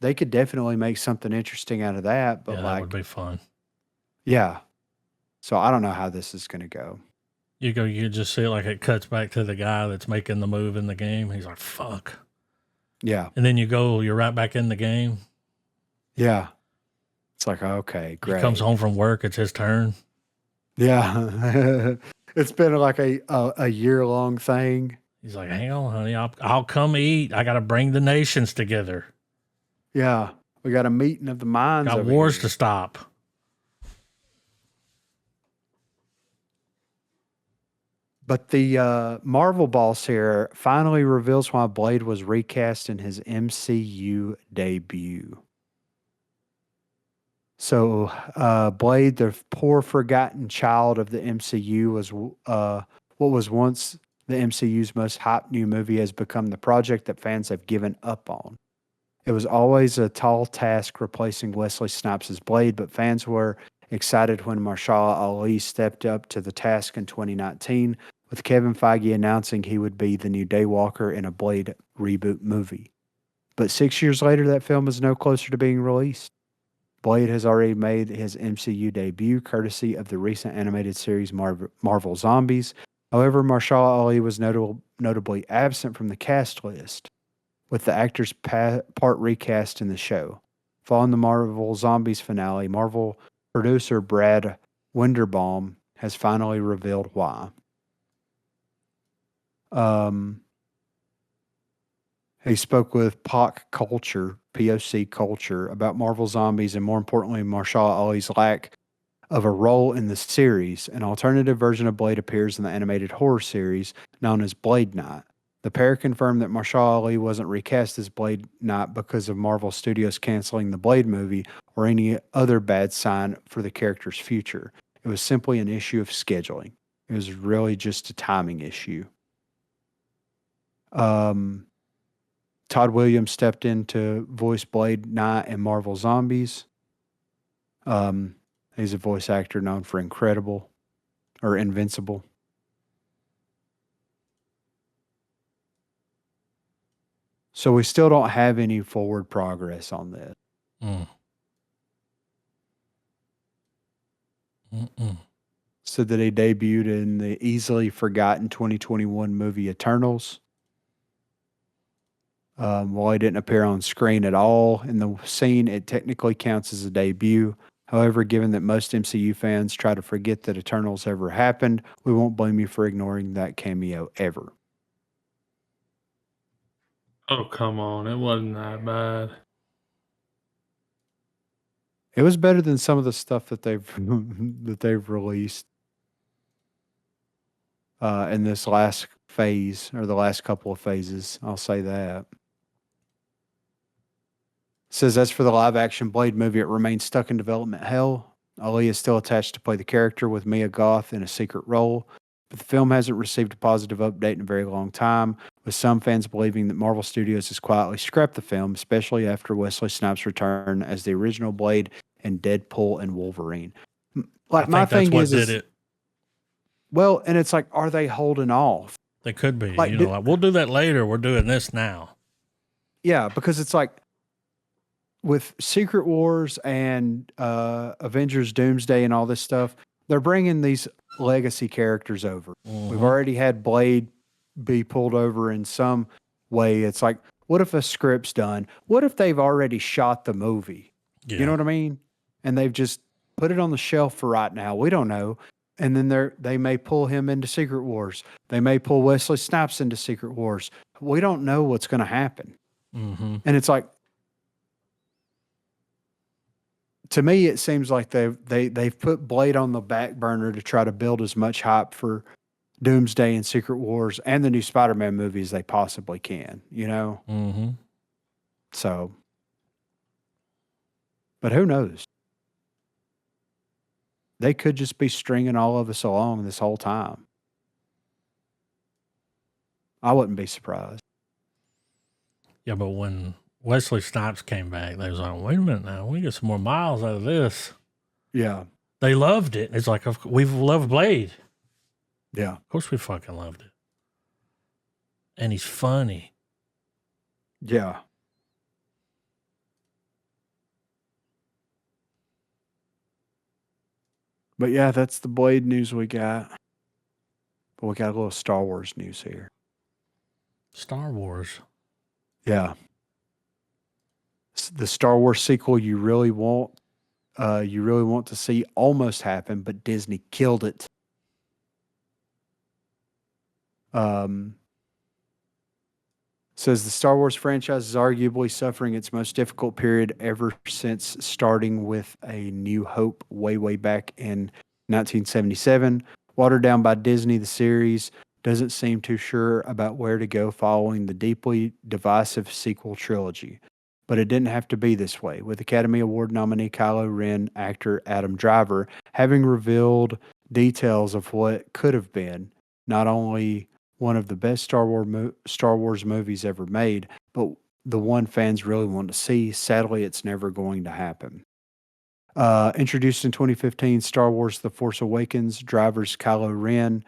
they could definitely make something interesting out of that. But yeah, that would like, be fun. yeah. So I don't know how this is going to go. You just see it like it cuts back to the guy that's making the move in the game. He's like, fuck. Yeah. And then you're right back in the game. Yeah. It's like, okay, He comes great. home from work, it's his turn. Yeah. It's been like a year-long thing. He's like, hang on, honey, I'll come eat. I gotta bring the nations together. Yeah. We got a meeting of the minds Got over wars here. to stop. But the Marvel boss here finally reveals why Blade was recast in his MCU debut. So, Blade, the poor forgotten child of the MCU, was what was once the MCU's most hyped new movie has become the project that fans have given up on. It was always a tall task replacing Wesley Snipes as Blade, but fans were excited when Mahershala Ali stepped up to the task in 2019, with Kevin Feige announcing he would be the new Daywalker in a Blade reboot movie. But 6 years later, that film is no closer to being released. Blade has already made his MCU debut, courtesy of the recent animated series Marvel Zombies. However, Mahershala Ali was notably absent from the cast list, with the actor's part recast in the show. Following the Marvel Zombies finale, Marvel producer Brad Winderbaum has finally revealed why. He spoke with POC Culture, about Marvel Zombies and more importantly, Mahershala Ali's lack of a role in the series. An alternative version of Blade appears in the animated horror series known as Blade Knight. The pair confirmed that Mahershala Ali wasn't recast as Blade Knight because of Marvel Studios canceling the Blade movie or any other bad sign for the character's future. It was simply an issue of scheduling. It was really just a timing issue. Todd Williams stepped in to voice Blade Knight in Marvel Zombies. He's a voice actor known for Invincible. So we still don't have any forward progress on this. Mm. Mm-mm. So that he debuted in the easily forgotten 2021 movie Eternals. While he didn't appear on screen at all in the scene, it technically counts as a debut. However, given that most MCU fans try to forget that Eternals ever happened, we won't blame you for ignoring that cameo ever. Oh, come on. It wasn't that bad. It was better than some of the stuff that they've released in this last phase or the last couple of phases. I'll say that. Says as for the live action Blade movie, it remains stuck in development hell. Ali is still attached to play the character with Mia Goth in a secret role. but the film hasn't received a positive update in a very long time, with some fans believing that Marvel Studios has quietly scrapped the film, especially after Wesley Snipes' return as the original Blade in Deadpool and Wolverine. I My think that's thing what is, did it. well, and it's like, are they holding off? They could be. Like, Like, we'll do that later. We're doing this now. yeah, because it's like with Secret Wars and Avengers Doomsday and all this stuff, they're bringing these legacy characters over. We've Mhm. already had Blade be pulled over in some way. It's like, what if a script's done? What if they've already shot the movie? Yeah. You know what I mean? And they've just put it on the shelf for right now. We don't know. And then they may pull him into Secret Wars. They may pull Wesley Snipes into Secret Wars. We don't know what's going to happen. Mm-hmm. And it's like, to me, it seems like they've put Blade on the back burner to try to build as much hype for Doomsday and Secret Wars and the new Spider-Man movie as they possibly can, you know? Mm-hmm. So, but who knows? They could just be stringing all of us along this whole time. I wouldn't be surprised. Yeah, but when Wesley Snipes came back, they was like, wait a minute now, we get some more miles out of this. Yeah. They loved it. It's like, we've loved Blade. Yeah. Of course we fucking loved it. And he's funny. Yeah. But yeah, that's the Blade news we got. But we got a little Star Wars news here. Star Wars. Yeah. The Star Wars sequel you really want to see almost happen, but Disney killed it. Says the Star Wars franchise is arguably suffering its most difficult period ever since starting with A New Hope way back in 1977. Watered down by Disney, the series doesn't seem too sure about where to go following the deeply divisive sequel trilogy. But it didn't have to be this way, with Academy Award nominee Kylo Ren actor Adam Driver having revealed details of what could have been not only one of the best Star Wars movies ever made, but the one fans really want to see. Sadly, it's never going to happen. Introduced in 2015, Star Wars The Force Awakens, Driver's Kylo Ren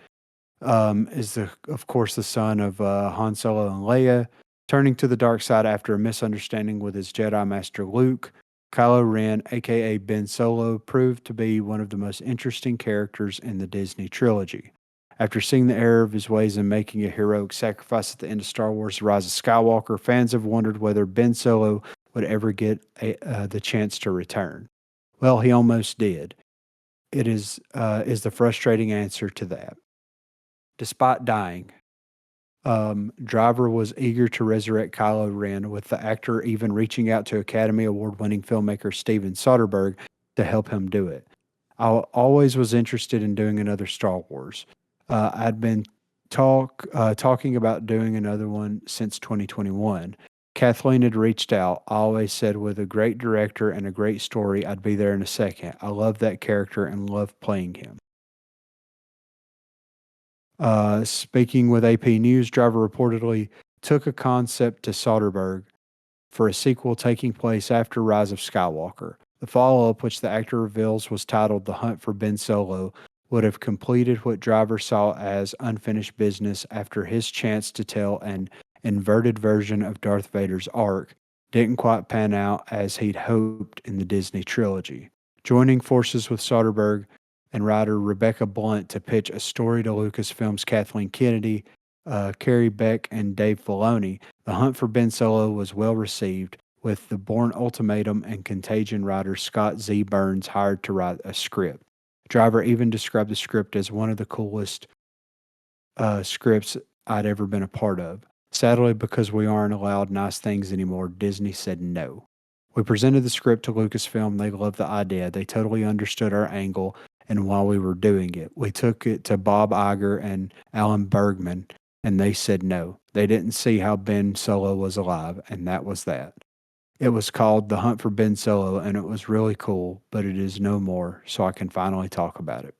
is, of course, the son of Han Solo and Leia. Turning to the dark side after a misunderstanding with his Jedi Master Luke, Kylo Ren, aka Ben Solo, proved to be one of the most interesting characters in the Disney trilogy. After seeing the error of his ways and making a heroic sacrifice at the end of Star Wars The Rise of Skywalker, fans have wondered whether Ben Solo would ever get the chance to return. Well, he almost did. It is the frustrating answer to that. Despite dying, Driver was eager to resurrect Kylo Ren, with the actor even reaching out to Academy Award-winning filmmaker Steven Soderbergh to help him do it. I always was interested in doing another Star Wars. I'd been talking about doing another one since 2021. Kathleen had reached out. I always said with a great director and a great story, I'd be there in a second. I love that character and love playing him. Speaking with AP News, Driver reportedly took a concept to Soderbergh for a sequel taking place after Rise of Skywalker. The follow-up, which the actor reveals was titled The Hunt for Ben Solo, would have completed what Driver saw as unfinished business after his chance to tell an inverted version of Darth Vader's arc didn't quite pan out as he'd hoped in the Disney trilogy. Joining forces with Soderbergh and writer Rebecca Blunt to pitch a story to Lucasfilm's Kathleen Kennedy, Carrie Beck, and Dave Filoni, The Hunt for Ben Solo was well received, with the Bourne Ultimatum and Contagion writer Scott Z. Burns hired to write a script. Driver even described the script as one of the coolest scripts I'd ever been a part of. Sadly, because we aren't allowed nice things anymore, Disney said no. We presented the script to Lucasfilm. They loved the idea. They totally understood our angle and why we were doing it. We took it to Bob Iger and Alan Bergman, and they said no. They didn't see how Ben Solo was alive, and that was that. It was called The Hunt for Ben Solo, and it was really cool, but it is no more, so I can finally talk about it.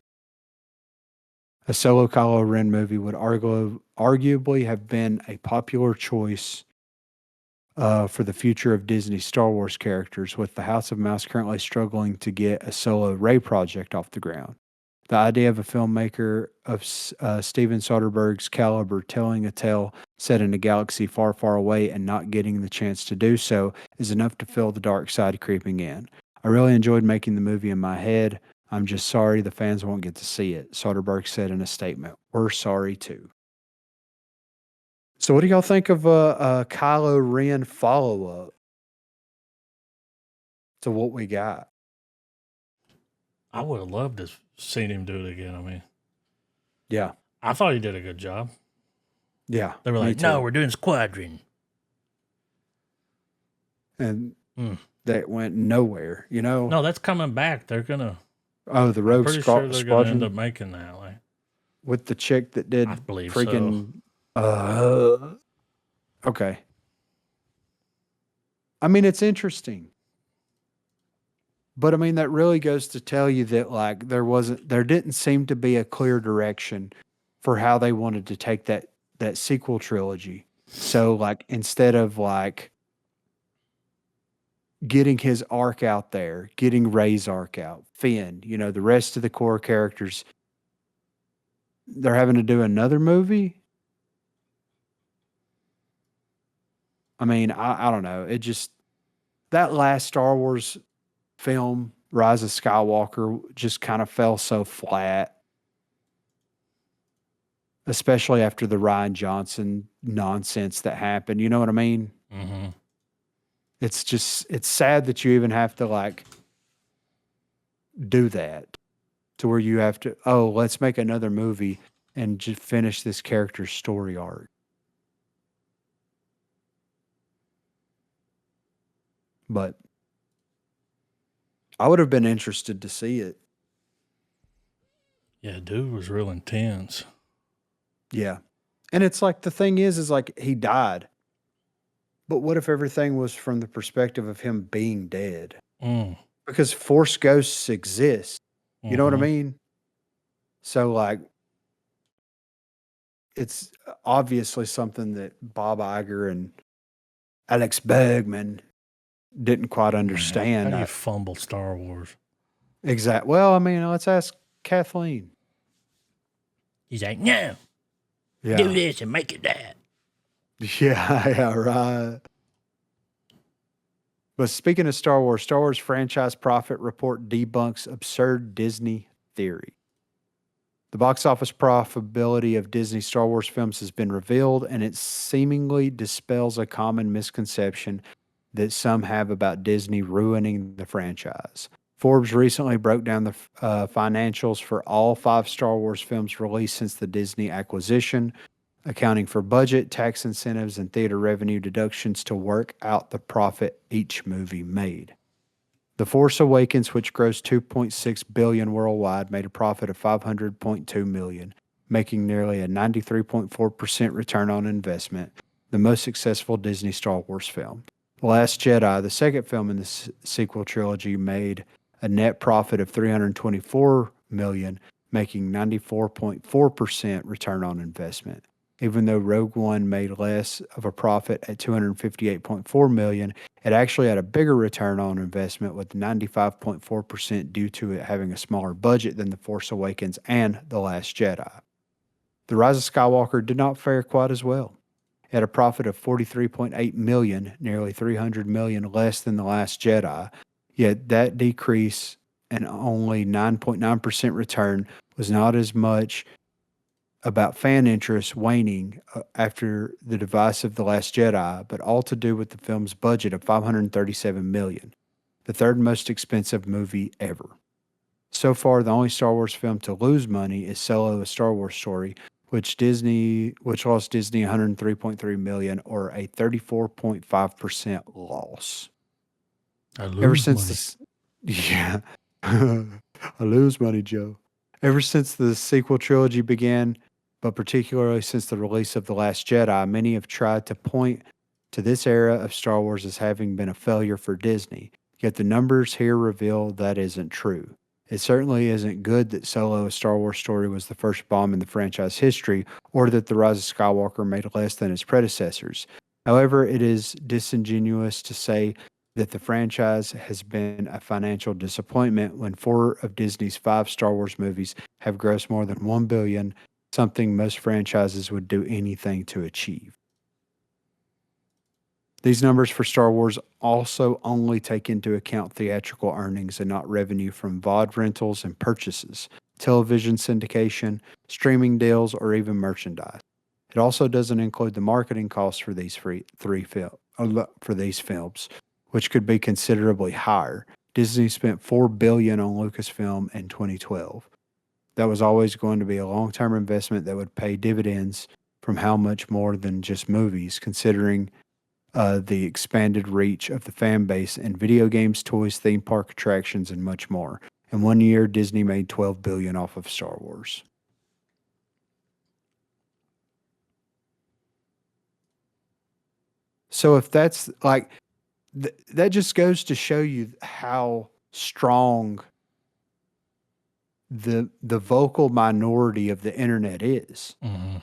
A solo Kylo Ren movie would arguably have been a popular choice for the future of Disney Star Wars characters, with the House of Mouse currently struggling to get a solo Rey project off the ground. The idea of a filmmaker of Steven Soderbergh's caliber telling a tale set in a galaxy far, far away and not getting the chance to do so is enough to feel the dark side creeping in. I really enjoyed making the movie in my head. I'm just sorry the fans won't get to see it, Soderbergh said in a statement. We're sorry too. So, what do y'all think of a Kylo Ren follow up to what we got? I would have loved to seen him do it again. I mean, Yeah, I thought he did a good job. yeah. They were me like, no, too. we're doing Squadron. And Mm. that went nowhere, you know? No, that's coming back. They're gonna. Oh, the I'm Rogue pretty sure they're gonna end Squadron up making that. Like, with the chick that did I believe so. freaking. Okay. I mean, it's interesting. But I mean, that really goes to tell you that like there didn't seem to be a clear direction for how they wanted to take that sequel trilogy. So like instead of like getting his arc out there, getting Ray's arc out, Finn, the rest of the core characters, they're having to do another movie. I mean, I don't know. It just that last Star Wars film, Rise of Skywalker, just kind of fell so flat, especially after the Ryan Johnson nonsense that happened. You know what I mean? Mm-hmm. It's sad that you even have to like do that to where you have to, oh, let's make another movie and just finish this character's story arc. But I would have been interested to see it. Yeah, dude was real intense. Yeah. And it's like the thing is like he died. But what if everything was from the perspective of him being dead? Mm. Because Force ghosts exist. You know what I Mhm. mean? So like it's obviously something that Bob Iger and Alex Bergman didn't quite Man, understand. how do you fumble Star Wars? Exact. Well, I mean, let's ask Kathleen. He's like, no, do Yeah. this and make it that. Yeah, yeah, right. But speaking of Star Wars franchise profit report debunks absurd Disney theory. The box office profitability of Disney Star Wars films has been revealed, and it seemingly dispels a common misconception that some have about Disney ruining the franchise. Forbes recently broke down the financials for all 5 Star Wars films released since the Disney acquisition, accounting for budget, tax incentives, and theater revenue deductions to work out the profit each movie made. The Force Awakens, which grossed $2.6 billion worldwide, made a profit of $500.2 million, making nearly a 93.4% return on investment, the most successful Disney Star Wars film. The Last Jedi, the second film in the sequel trilogy, made a net profit of $324 million, making 94.4% return on investment. Even though Rogue One made less of a profit at $258.4 million, it actually had a bigger return on investment with 95.4% due to it having a smaller budget than The Force Awakens and The Last Jedi. The Rise of Skywalker did not fare quite as well. It had a profit of $43.8 million, nearly $300 million less than The Last Jedi, yet that decrease and only 9.9% return was not as much about fan interest waning after the device of The Last Jedi, but all to do with the film's budget of $537 million, the third most expensive movie ever. So far, the only Star Wars film to lose money is Solo: A Star Wars Story, which lost Disney $103.3 million, or a 34.5% loss. I Ever lose since money. this, yeah, I lose money, Joe. Ever since the sequel trilogy began, but particularly since the release of The Last Jedi, many have tried to point to this era of Star Wars as having been a failure for Disney. Yet the numbers here reveal that isn't true. It certainly isn't good that Solo, a Star Wars story, was the first bomb in the franchise history, or that The Rise of Skywalker made less than its predecessors. However, it is disingenuous to say that the franchise has been a financial disappointment when 4 of Disney's 5 Star Wars movies have grossed more than $1 billion, something most franchises would do anything to achieve. These numbers for Star Wars also only take into account theatrical earnings and not revenue from VOD rentals and purchases, television syndication, streaming deals, or even merchandise. It also doesn't include the marketing costs for these films, which could be considerably higher. Disney spent $4 billion on Lucasfilm in 2012. That was always going to be a long-term investment that would pay dividends from how much more than just movies, considering the expanded reach of the fan base in video games, toys, theme park attractions, and much more. In 1 year, Disney made $12 billion off of Star Wars. So if that's like, that just goes to show you how strong the vocal minority of the internet is. Mm-hmm.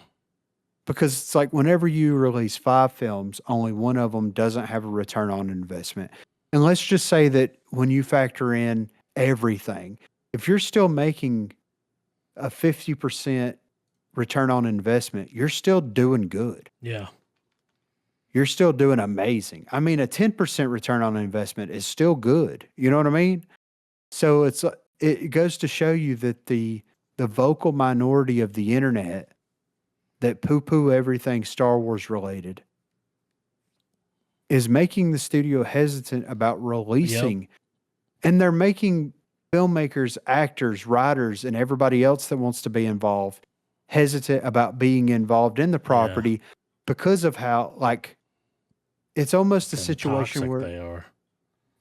Because it's like whenever you release 5 films, only one of them doesn't have a return on investment. And let's just say that when you factor in everything, if you're still making a 50% return on investment, you're still doing good. Yeah. You're still doing amazing. I mean, a 10% return on investment is still good. You know what I mean? So it goes to show you that the vocal minority of the internet that poo-poo everything Star Wars related is making the studio hesitant about releasing. And they're making filmmakers, actors, writers, and everybody else that wants to be involved hesitant about being involved in the property because of how, like, it's almost a situation where they are.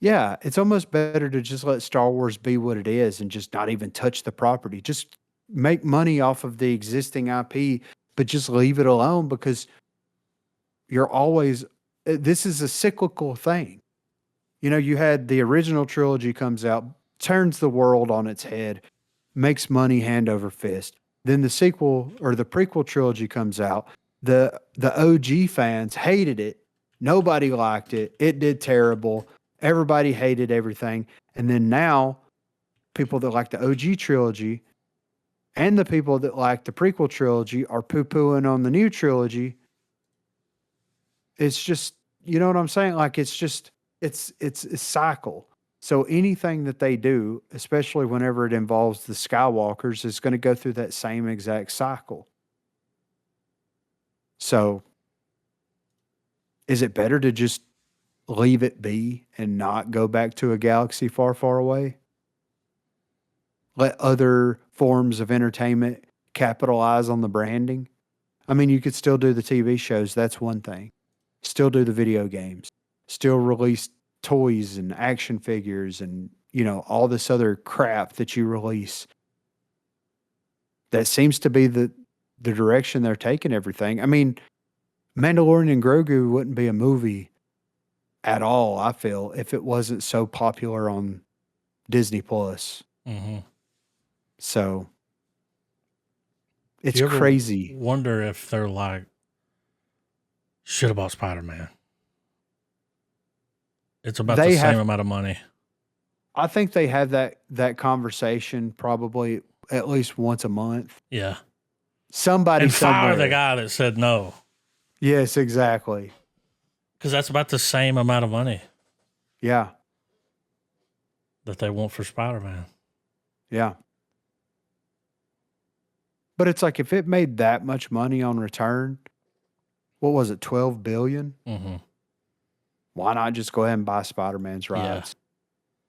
Yeah, it's almost better to just let Star Wars be what it is and just not even touch the property. Just make money off of the existing IP, but just leave it alone because you're always, this is a cyclical thing. You know, you had the original trilogy comes out, turns the world on its head, makes money hand over fist. Then the sequel or the prequel trilogy comes out. The OG fans hated it. Nobody liked it. It did terrible. Everybody hated everything. And then now, people that like the OG trilogy and the people that like the prequel trilogy are poo-pooing on the new trilogy. It's just, you know what I'm saying? Like, it's just, it's a cycle. So anything that they do, especially whenever it involves the Skywalkers, is going to go through that same exact cycle. So is it better to just leave it be and not go back to a galaxy far, far away? Let other forms of entertainment capitalize on the branding? I mean, you could still do the TV shows. That's one thing. Still do the video games. Still release toys and action figures and, you know, all this other crap that you release. That seems to be the direction they're taking everything. I mean, Mandalorian and Grogu wouldn't be a movie at all, I feel, if it wasn't so popular on Disney Plus. Mm-hmm. So it's You ever crazy. Wonder if they're like, shit about Spider-Man. It's about They the same have- amount of money. I think they have that conversation probably at least once a month. Yeah. Somebody And fire somewhere. the guy that said no. Yes, exactly. Because that's about the same amount of money Yeah. that they want for Spider-Man. Yeah. But it's like if it made that much money on return, what was it, 12 billion? Mm-hmm. Why not just go ahead and buy Spider-Man's Yeah. rights?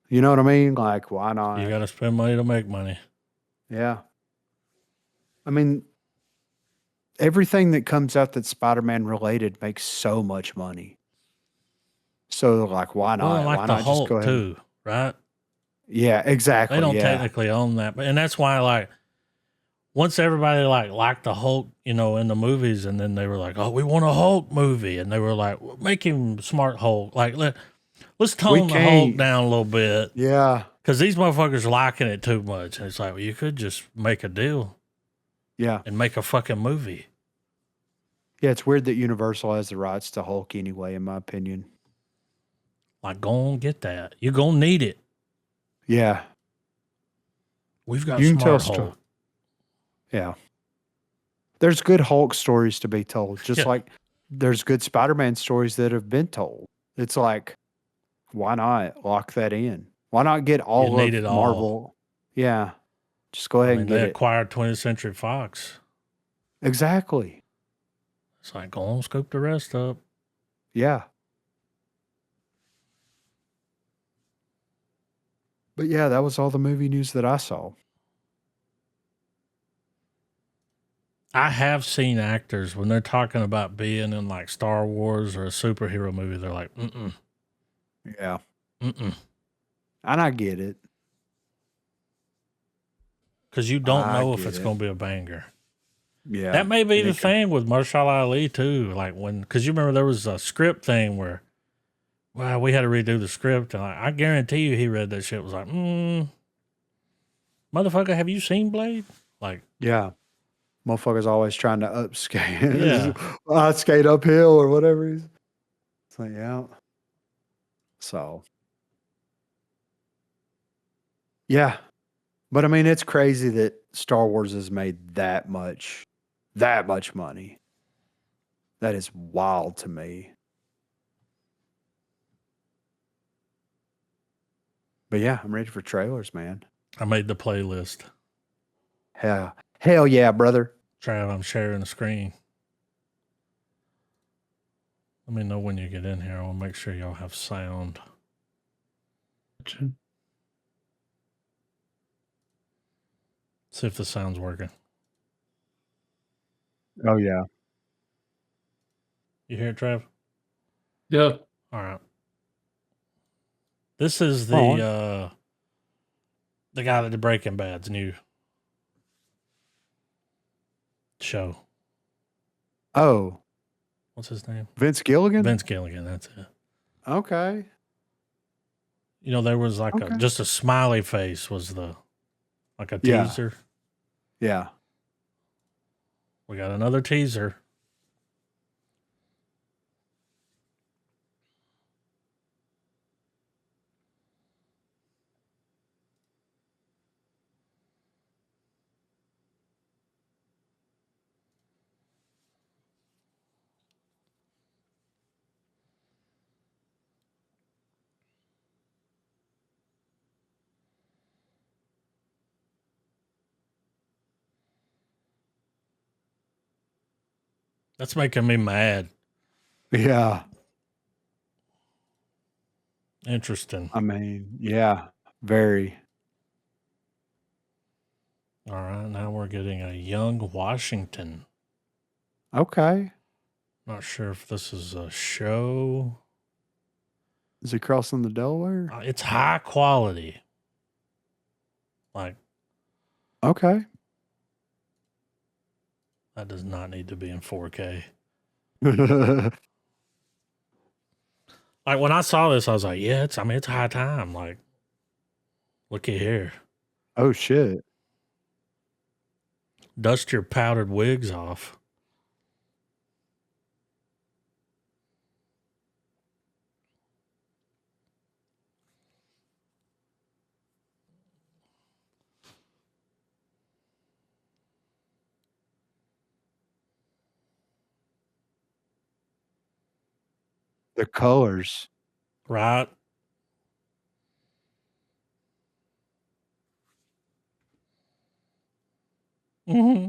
You know what I mean? Like, why not? You got to spend money to make money. Yeah. I mean, everything that comes out that's Spider-Man related makes so much money. So like, why not? Well, like why the not Hulk just go ahead? too, right? Yeah, exactly. They don't yeah. technically own that, and that's why, like, once everybody liked the Hulk, you know, in the movies, and then they were like, "Oh, we want a Hulk movie," and they were like, well, "Make him smart Hulk. Like, let's tone the Hulk can't- down a little bit." Yeah. Because these motherfuckers liking it too much. And it's like, well, you could just make a deal Yeah. and make a fucking movie. Yeah, it's weird that Universal has the rights to Hulk anyway, in my opinion. Like, go on, get that. You're going to need it. Yeah. We've got You can tell Smart Hulk. Yeah. There's good Hulk stories to be told, just Yeah. like there's good Spider-Man stories that have been told. It's like, why not lock that in? Why not get all need of it all. Marvel? Yeah. Just go I ahead mean, and they get it. acquired 20th Century Fox. Exactly. It's like, go on, scoop the rest up. Yeah. But yeah, that was all the movie news that I saw. I have seen actors when they're talking about being in like Star Wars or a superhero movie, they're like, mm-mm, Yeah. mm-mm. And I get it. Because you don't I know if get it's it. going to be a banger. Yeah. That may be And the it could- thing with Marshall Ali too. Like because you remember there was a script thing where, well, we had to redo the script, and I guarantee you he read that shit was like, motherfucker, have you seen Blade? Like, Yeah. Motherfuckers always trying to upskate. Yeah. I skate uphill or whatever. It's like, yeah. So, yeah. But I mean, it's crazy that Star Wars has made that much money. That is wild to me. But yeah, I'm ready for trailers, man. I made the playlist. Hell yeah, brother. Trav, I'm sharing the screen. Let me know when you get in here. I want to make sure y'all have sound. See if the sound's working. Oh yeah. You hear it, Trav? Yeah. All right. This is On. the guy that did Breaking Bad's new show. Oh, What's his name? Vince Gilligan? Vince Gilligan. That's it. Okay. You know, there was like Okay. just a smiley face was like a Yeah. teaser. Yeah. We got another teaser. That's making me mad. Yeah. Interesting. I mean, yeah. Very. All right, now we're getting a young Washington. Okay. Not sure if this is a show. Is he crossing the Delaware? It's high quality. Like, Okay. that does not need to be in 4K. Like, when I saw this, I was like, yeah, it's high time. Like, looky here. Oh shit. Dust your powdered wigs off. The colors. Right? Mm-hmm.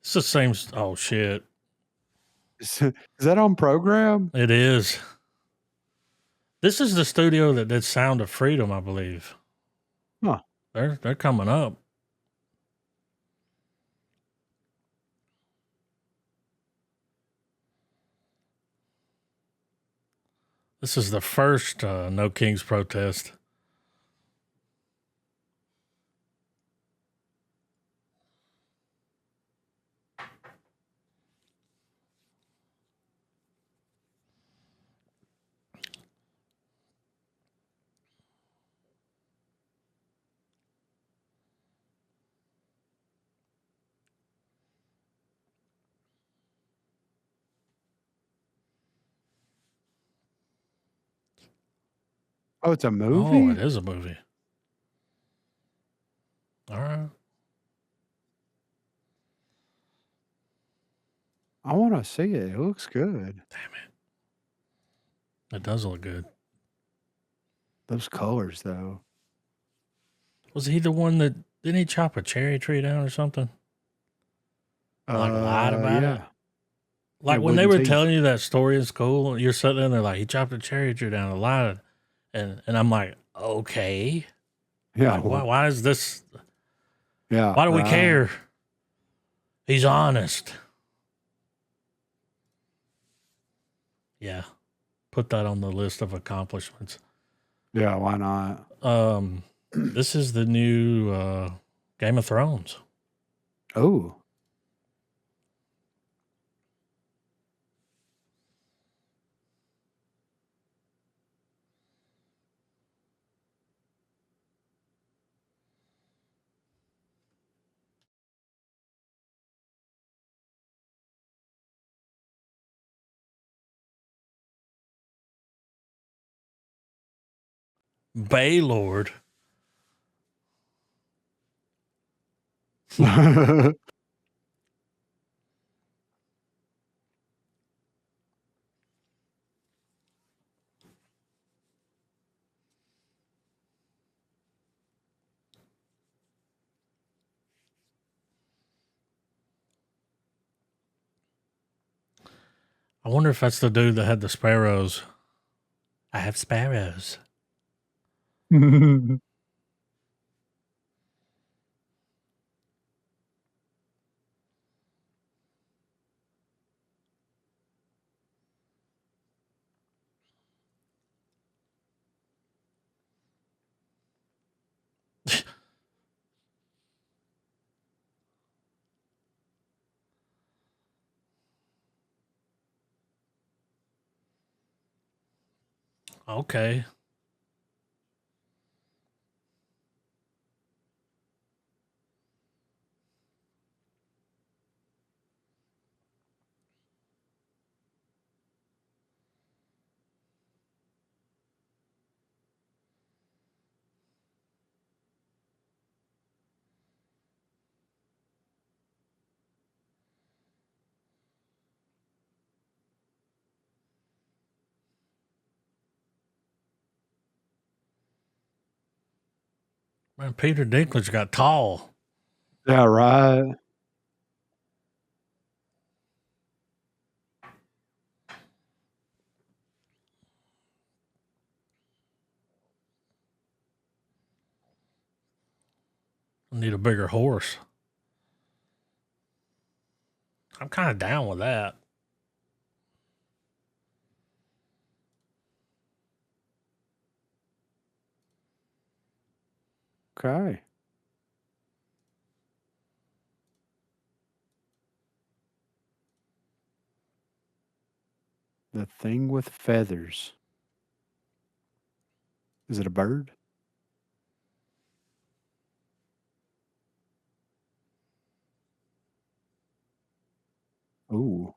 It's the same. Oh, shit. Is that on program? It is. This is the studio that did Sound of Freedom, I believe. Huh. They're coming up. This is the first No Kings protest. Oh, it's a Oh, movie? it is a movie. All right. I want to see it. It looks good. Damn it. It does look good. Those colors, though. Was he the one that didn't he chop a cherry tree down or something? Like lied about it? Yeah. Like Yeah, when they wooden were teeth. telling you that story in school, you're sitting there, they're like, he chopped a cherry tree down and lied. And I'm like, okay. Yeah. Like, why is this? Yeah. Why do we right. care? He's honest. Yeah. Put that on the list of accomplishments. Yeah. Why not? This is the new Game of Thrones. Oh. Baylord. I wonder if that's the dude that had the sparrows. I have sparrows. Okay. Man, Peter Dinklage got tall. Yeah. Right. I need a bigger horse. I'm kind of down with that. Okay. The thing with feathers. Is it a bird? Ooh.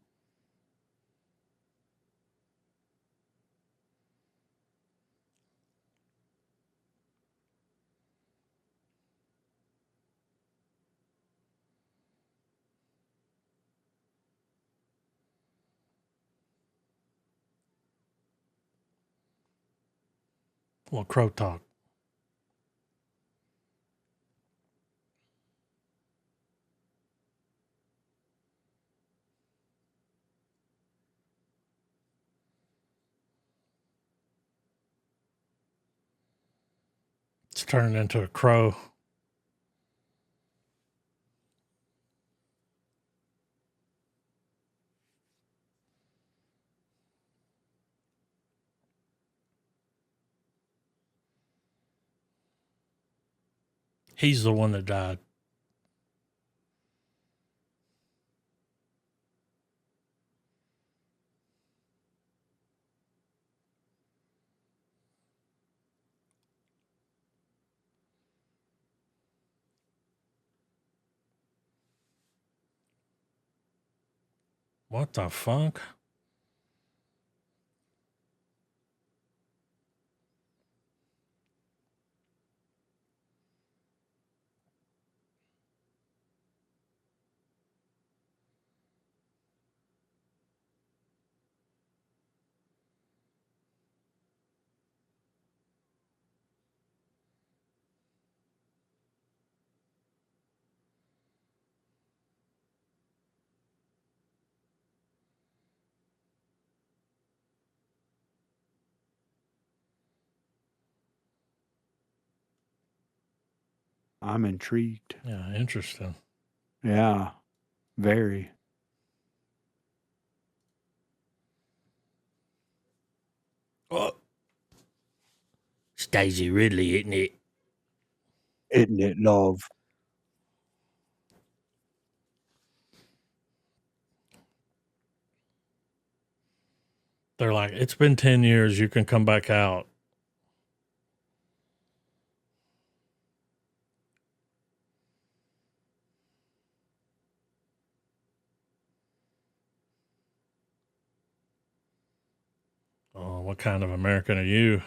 Well, crow talk. It's turning into a crow. He's the one that died. What the fuck? I'm intrigued. Yeah, interesting. Yeah, very. Oh, it's Daisy Ridley, isn't it? Isn't it, love? They're like, it's been 10 years. You can come back out. Oh, what kind of American are you?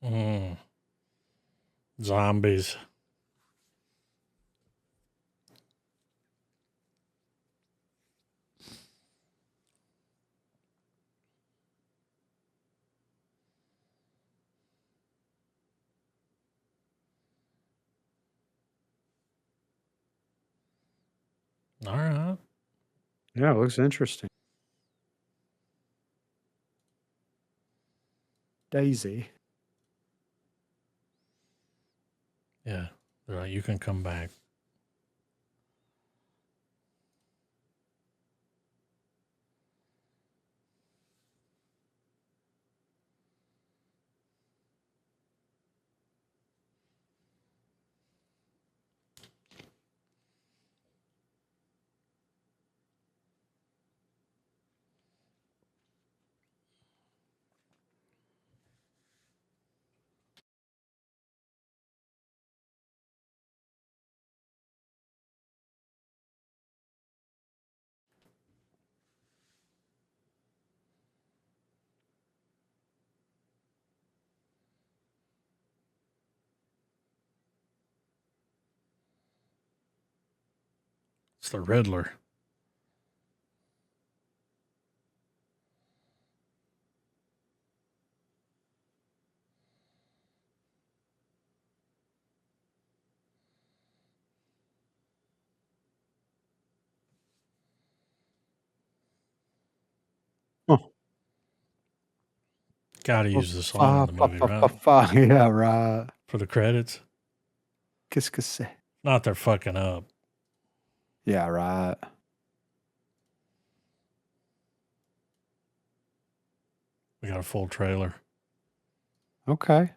Mm, zombies. All right. Yeah, it looks interesting. Daisy. Yeah. They're like, you can come back. It's the Riddler. Huh. Gotta use the song in the movie, right? Yeah, right. For the credits. Qu'est-ce que c'est? Not they're fucking up. Yeah, right. We got a full trailer. Okay.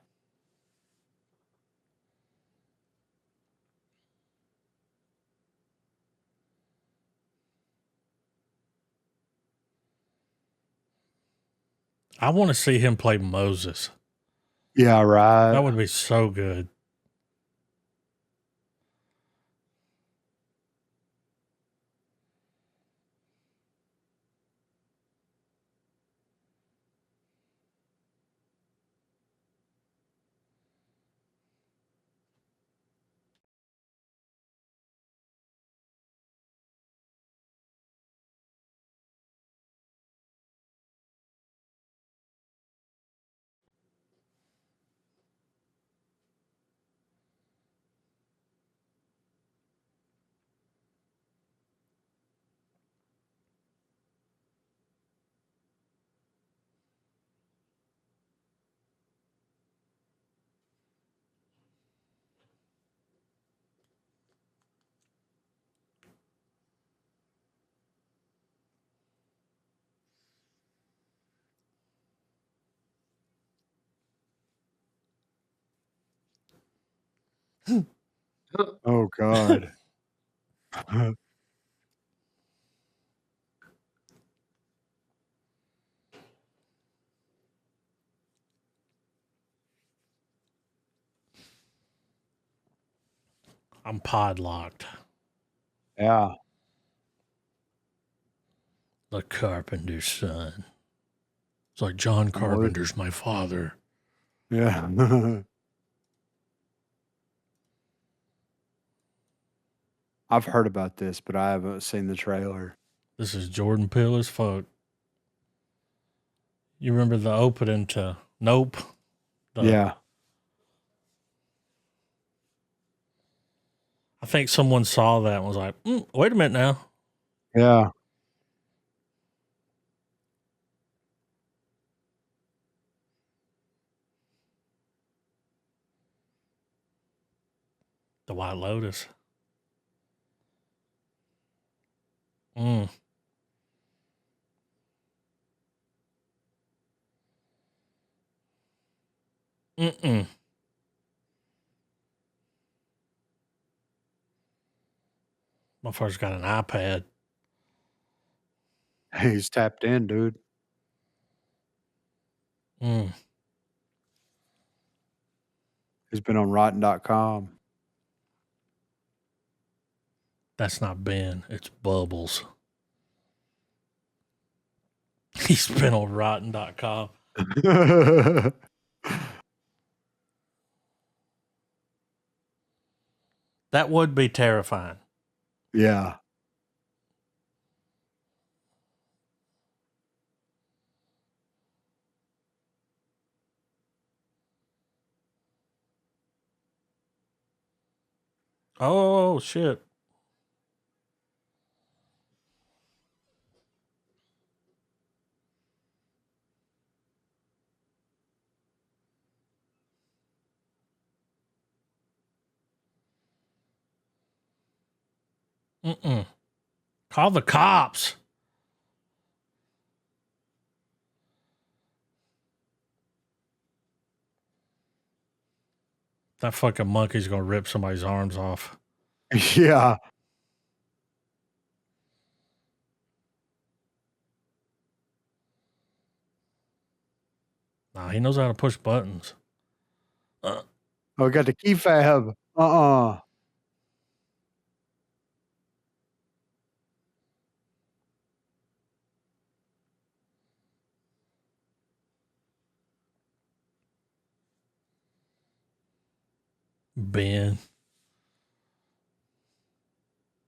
I want to see him play Moses. Yeah, right. That would be so good. Oh God. I'm podlocked. Yeah. The carpenter's son. It's like John I'm worried. Carpenter's my father. Yeah. I've heard about this, but I haven't seen the trailer. This is Jordan Peele as fuck. You remember the opening to Nope? Yeah. I think someone saw that and was like, wait a minute now. Yeah. The White Lotus. Mm. Mm-mm. Motherfucker's got an iPad. He's tapped in, dude. Mm. He's been on rotten.com. That's not Ben. It's Bubbles. He's been on rotten.com. That would be terrifying. Yeah. Oh, shit. Mm-mm. Call the cops. That fucking monkey's gonna rip somebody's arms off. Yeah. Nah, he knows how to push buttons. Oh, we got the key fab. Ben.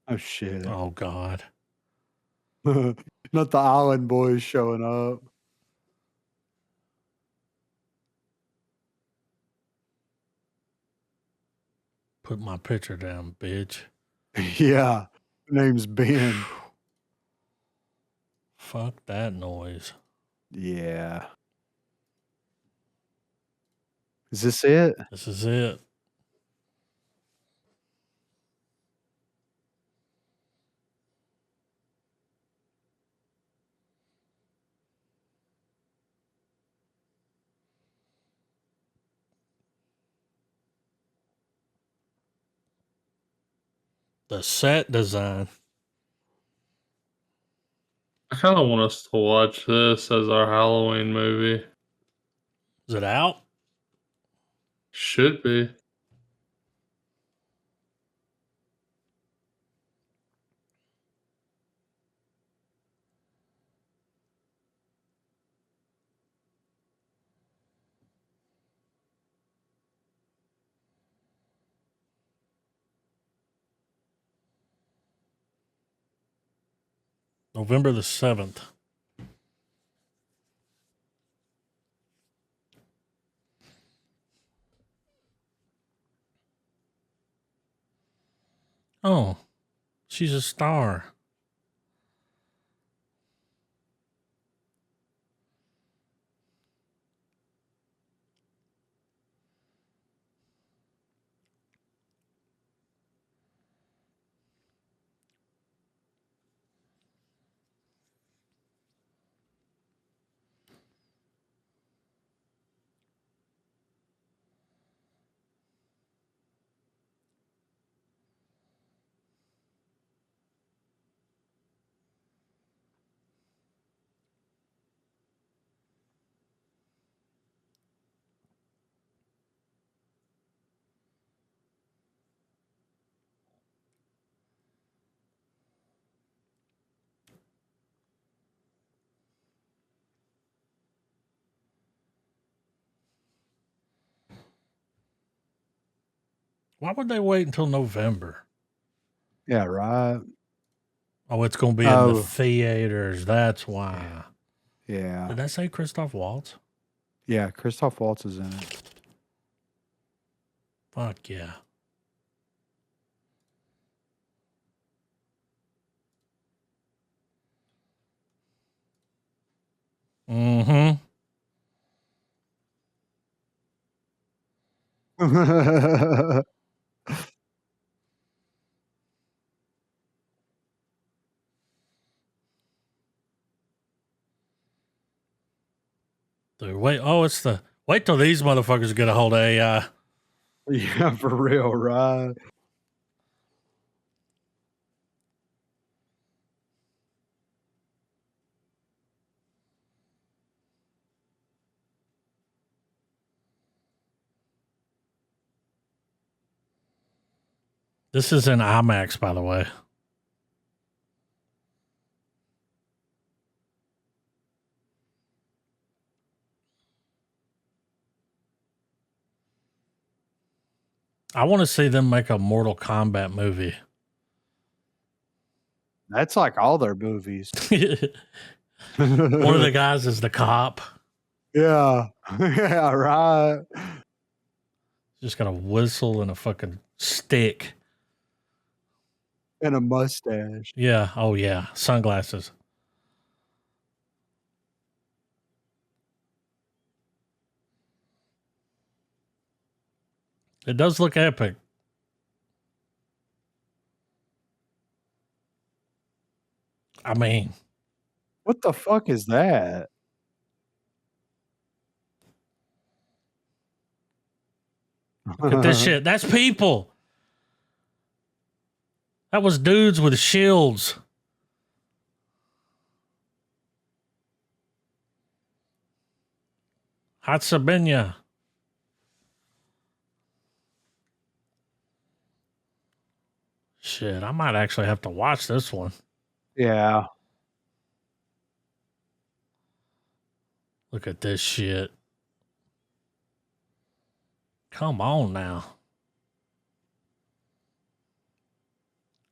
Oh shit. Oh, God. Not the Island Boys showing up. Put my picture down, bitch. Yeah. Name's Ben. Fuck that noise. Yeah. Is this it? This is it. The set design. I kind of want us to watch this as our Halloween movie. Is it out? Should be. November the 7th. Oh, she's a star. Why would they wait until November? Yeah, right. Oh, it's going to be in Oh. the theaters. That's why. Yeah. Did I say Christoph Waltz? Yeah. Christoph Waltz is in it. Fuck yeah. Mm-hmm. Dude, wait till these motherfuckers get a hold of AI. Yeah, for real, right? This is in IMAX, by the way. I want to see them make a Mortal Kombat movie. That's like all their movies. One of the guys is the cop. Yeah. Yeah, right. Just got a whistle and a fucking stick. And a mustache. Yeah. Oh, yeah. Sunglasses. It does look epic. I mean, What the fuck is that? look at this shit. That's people. That was dudes with shields. Hatsabenya. Shit, I might actually have to watch this one. Yeah. Look at this shit. Come on now.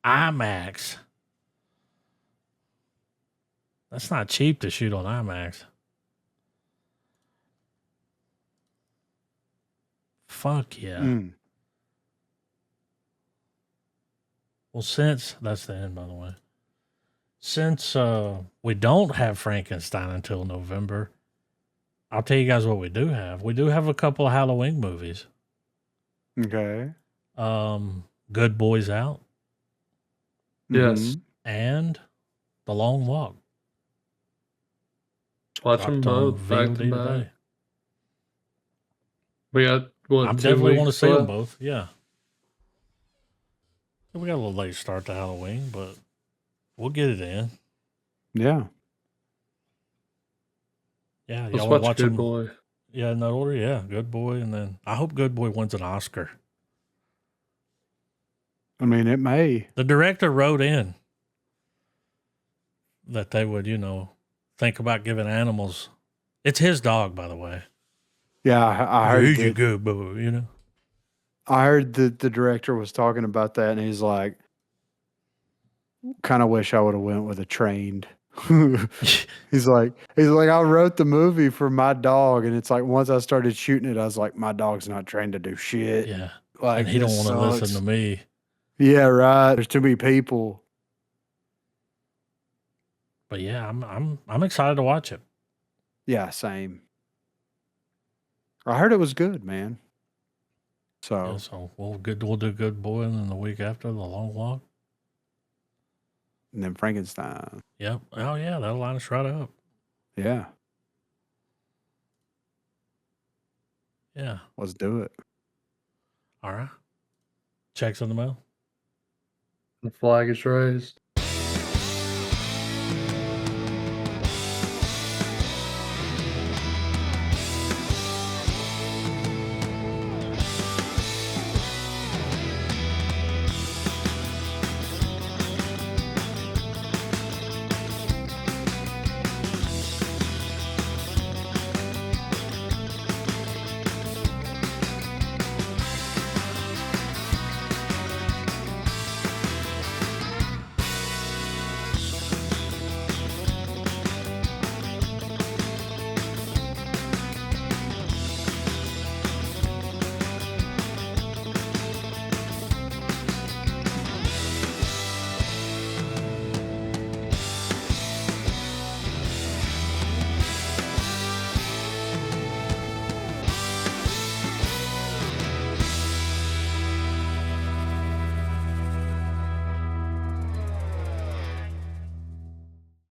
IMAX. That's not cheap to shoot on IMAX. Fuck yeah. Mm. Well, since that's the end, by the way. Since we don't have Frankenstein until November, I'll tell you guys what we do have. We do have a couple of Halloween movies. Okay. Good Boys Out Yes. Mhm. and The Long Walk. Watch them Dropped on both back VOD to back. today. We got what? I 2 definitely want to weeks see them left? both. Yeah. We got a little late start to Halloween, but we'll get it in. Yeah. Yeah, Let's y'all want to watch watch Good them? Boy. Yeah, in that order. Yeah, Good Boy, and then I hope Good Boy wins an Oscar. I mean, it may. The director wrote in that they would, think about giving animals. It's his dog, by the way. Yeah, I heard He's a that. good boy, I heard that the director was talking about that, and he's like, kind of wish I would have went with a trained. he's like, I wrote the movie for my dog, and it's like once I started shooting it, I was like, my dog's not trained to do shit. Yeah. Like, And he don't this want to listen sucks. to me. Yeah, right. There's too many people. But yeah, I'm excited to watch it. Yeah, same. I heard it was good, man. Yeah, So so we'll do Good Boy, and then the week after, The Long Walk. and then Frankenstein. Yep. Oh yeah, that'll line us right up. Yeah, Yeah. let's do it. All right. Checks in the mail. The flag is raised.